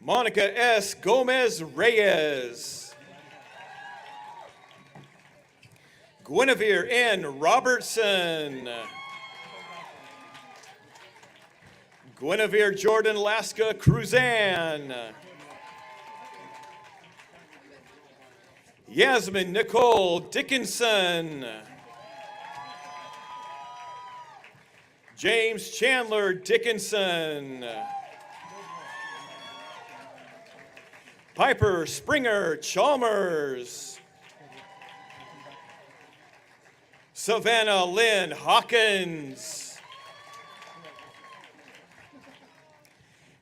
Monica S. Gomez Reyes. Guinevere N. Robertson. Guinevere Jordan Laska Cruzan. Yasmin Nicole Dickinson. James Chandler Dickinson. Piper Springer Chalmers. Savannah Lynn Hawkins.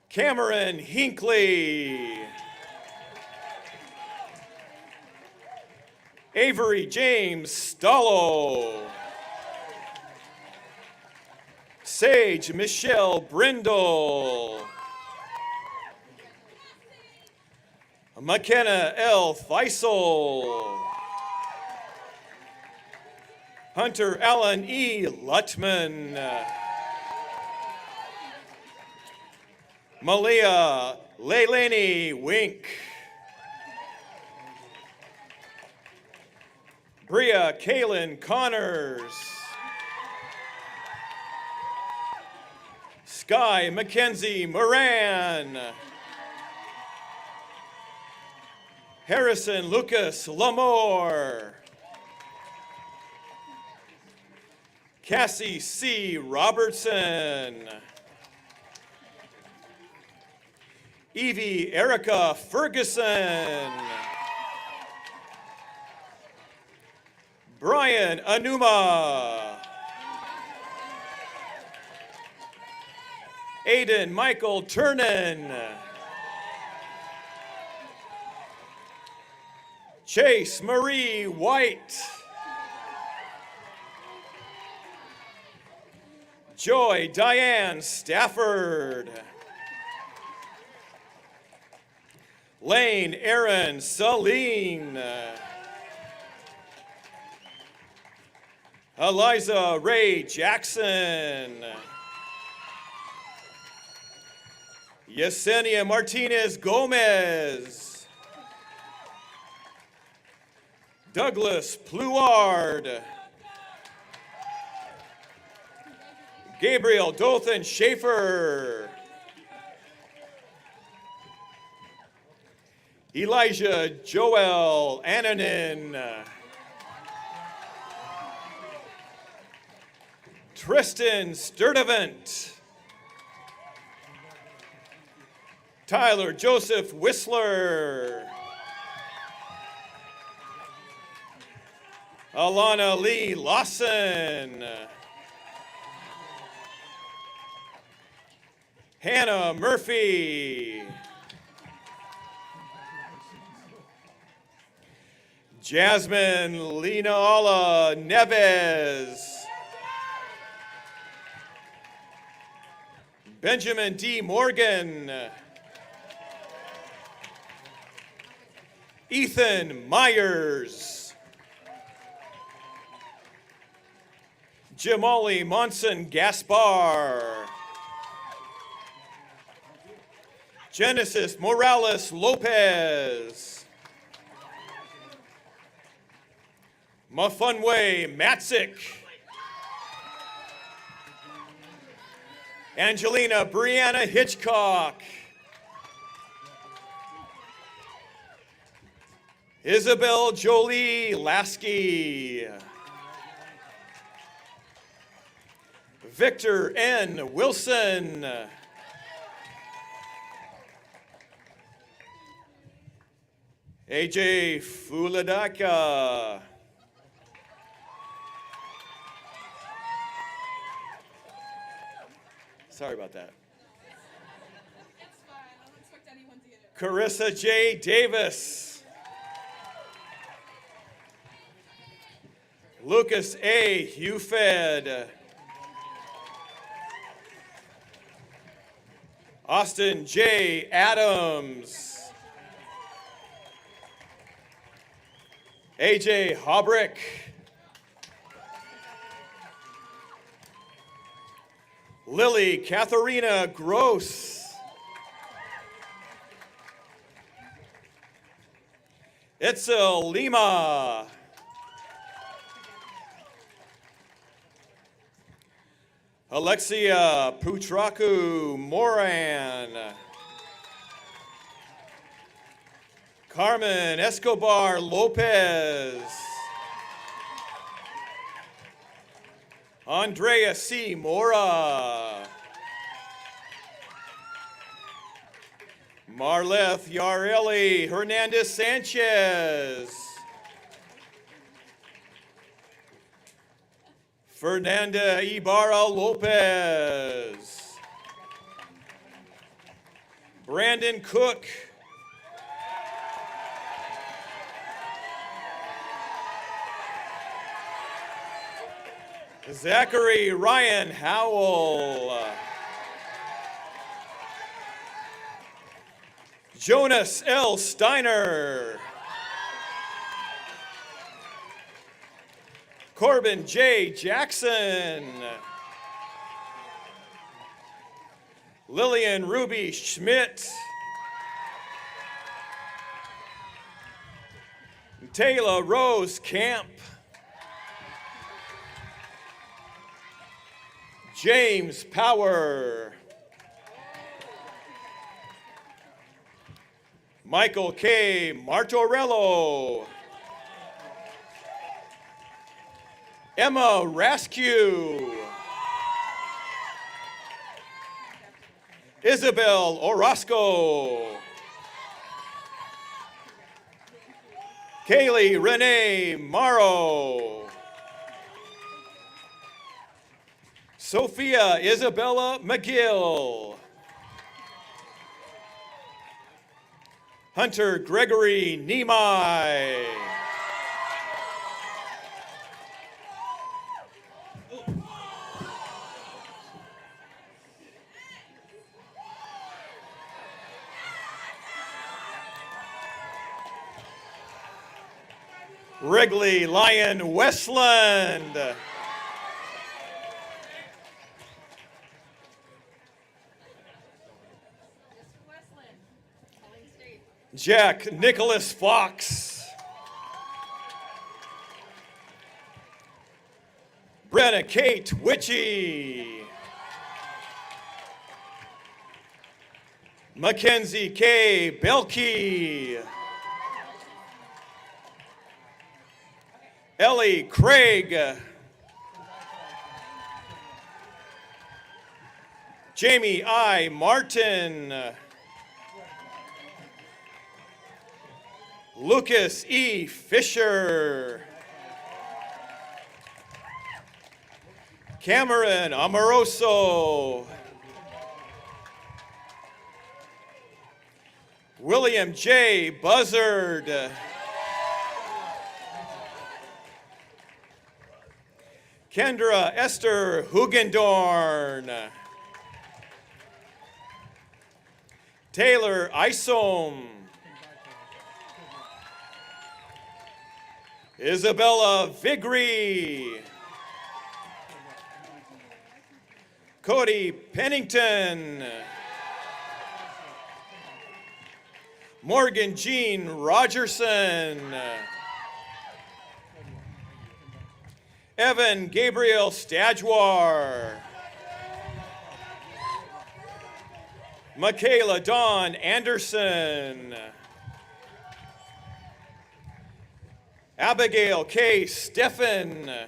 Cameron Hinckley. Avery James Stallo. Sage Michelle Brindle. McKenna L. Feisel. Hunter Allen E. Lutman. Malia Leilani Wink. Bria Kaylin Connors. Sky Mackenzie Moran. Harrison Lucas Lamore. Cassie C. Robertson. Evie Erica Ferguson. Brian Anuma. Aiden Michael Turnen. Chase Marie White. Joy Diane Stafford. Lane Aaron Saline. Eliza Ray Jackson. Yesenia Martinez Gomez. Douglas Pluard. Gabriel Dothan Schaefer. Elijah Joel Annanen. Tristan Sturdivant. Tyler Joseph Whistler. Alana Lee Lawson. Hannah Murphy. Jasmine Linaala Neves. Benjamin D. Morgan. Ethan Myers. Jamali Monson Gaspar. Genesis Morales Lopez. Mafunwe Matzik. Angelina Brianna Hitchcock. Isabel Jolie Lasky. Victor N. Wilson. AJ Fuladaka. Sorry about that. Carissa J. Davis. Lucas A. Hufed. Austin J. Adams. AJ Hobrick. Lily Katharina Gross. Itzel Lima. Alexia Putraku Moran. Carmen Escobar Lopez. Andrea C. Mora. Marleth Yareli Hernandez Sanchez. Fernanda Ibarra Lopez. Brandon Cook. Zachary Ryan Howell. Jonas L. Steiner. Corbin J. Jackson. Lillian Ruby Schmidt. Taylor Rose Camp. James Power. Michael K. Martorello. Emma Raskew. Isabel Orozco. Kaylee Renee Morrow. Sophia Isabella McGill. Hunter Gregory Nemai. Wrigley Lyon Westland. Jack Nicholas Fox. Brenna Kate Witchy. Mackenzie K. Belkey. Ellie Craig. Jamie I. Martin. Lucas E. Fisher. Cameron Amoroso. William J. Buzzard. Kendra Esther Hugendorn. Taylor Isom. Isabella Vigri. Cody Pennington. Morgan Jean Rogerson. Evan Gabriel Stadjuar. Michaela Dawn Anderson. Abigail K. Steffen.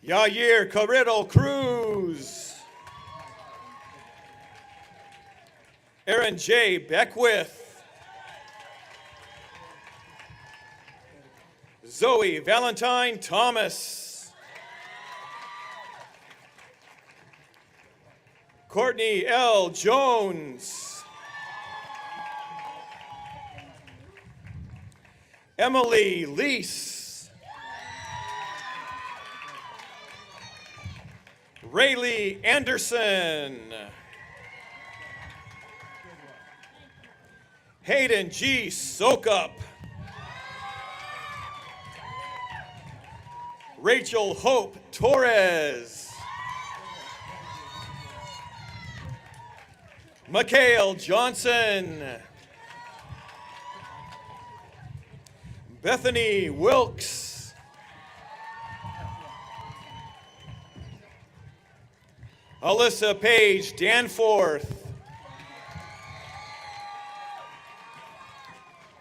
Yair Carrillo Cruz. Aaron J. Beckwith. Zoe Valentine Thomas. Courtney L. Jones. Emily Lease. Rayleigh Anderson. Hayden G. Sokup. Rachel Hope Torres. Mikhail Johnson. Bethany Wilkes. Alyssa Page Danforth.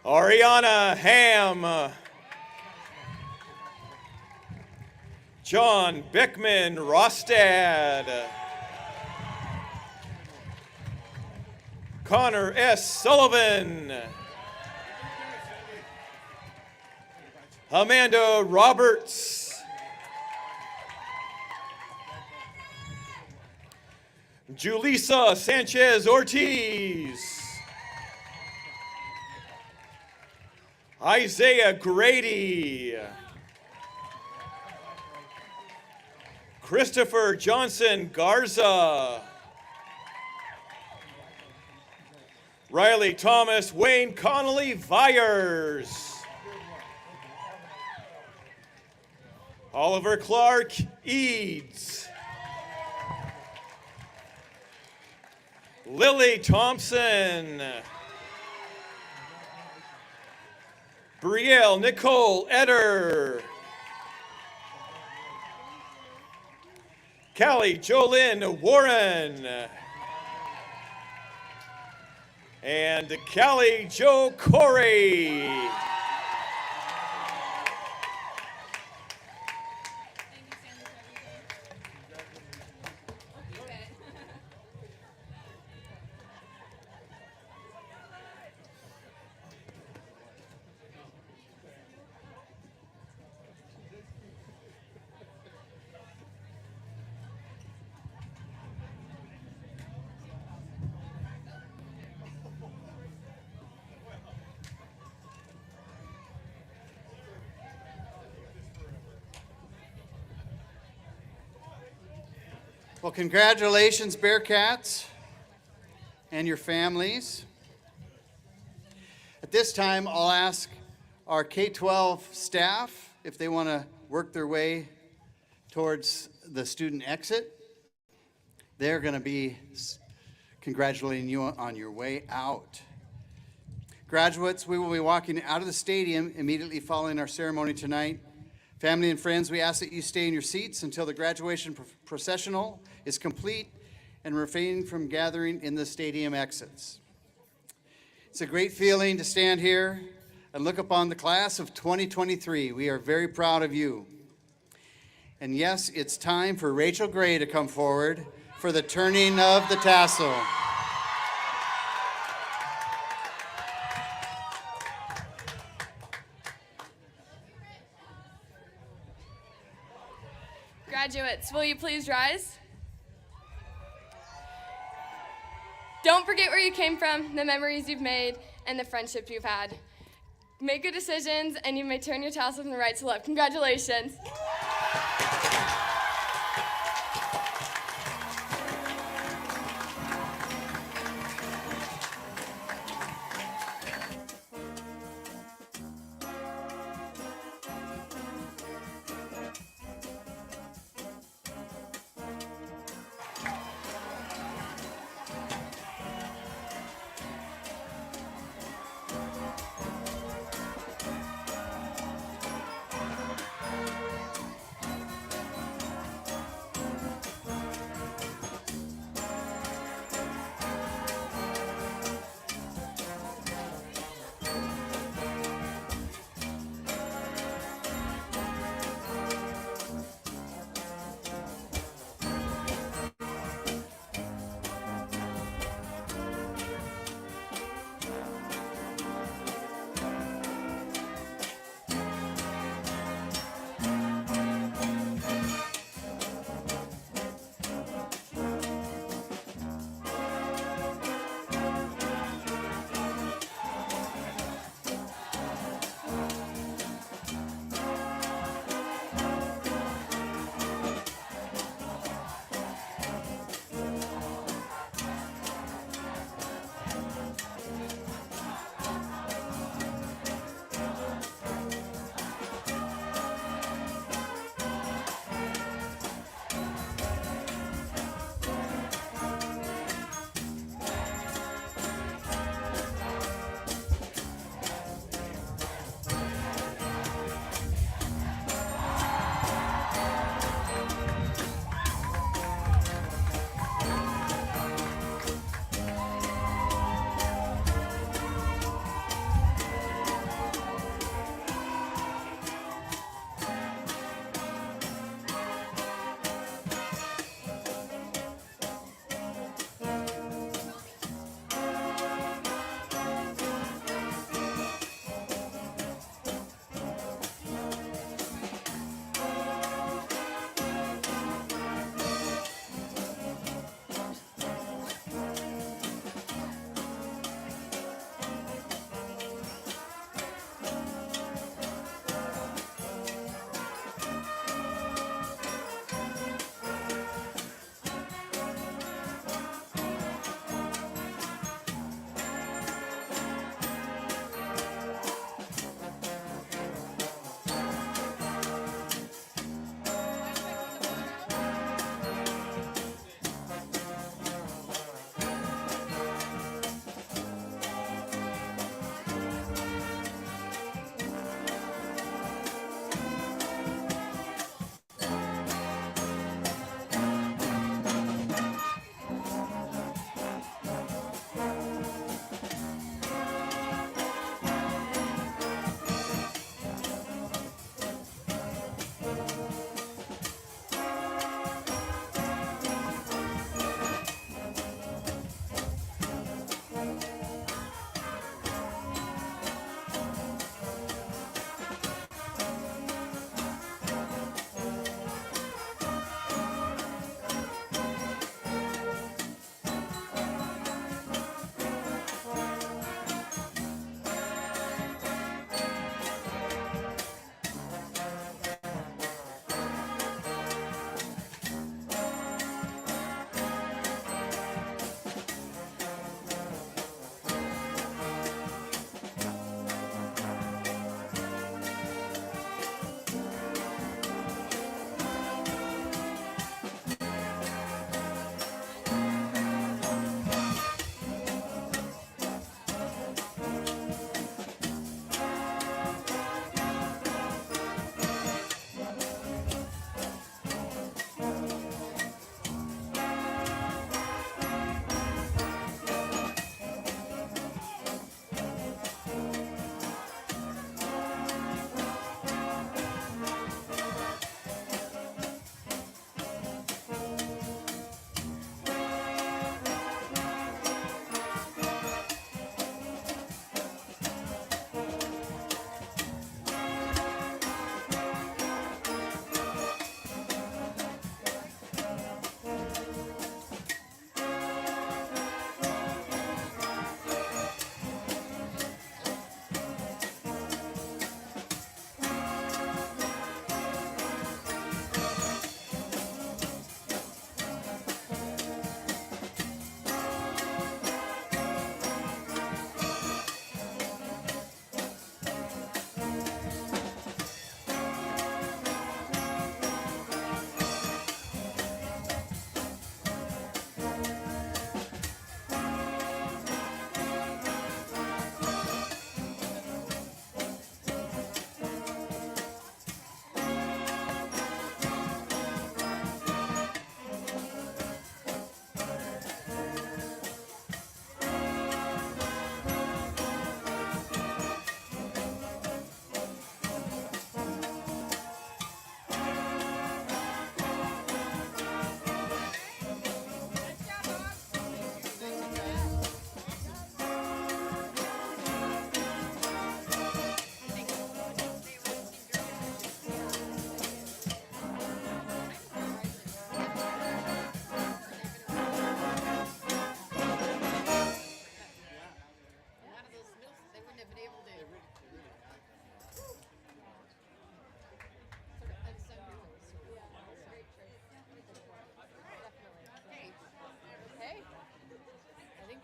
Ariana Ham. John Beckman Rostad. Connor S. Sullivan. Amanda Roberts. Julissa Sanchez Ortiz. Isaiah Grady. Christopher Johnson Garza. Riley Thomas Wayne Connolly Vyers. Oliver Clark Eads. Lily Thompson. Brielle Nicole Eder. Callie Jolynn Warren. And Callie Jo Corey. Well, congratulations, Bearcats, and your families. At this time, I'll ask our K-12 staff if they want to work their way towards the student exit. They're going to be congratulating you on your way out. Graduates, we will be walking out of the stadium immediately following our ceremony tonight. Family and friends, we ask that you stay in your seats until the graduation processional is complete and refrain from gathering in the stadium exits. It's a great feeling to stand here and look upon the class of 2023. We are very proud of you. And yes, it's time for Rachel Gray to come forward for the turning of the tassel. Graduates, will you please rise? Don't forget where you came from, the memories you've made, and the friendships you've had. Make good decisions, and you may turn your tassel from the right to left. Congratulations.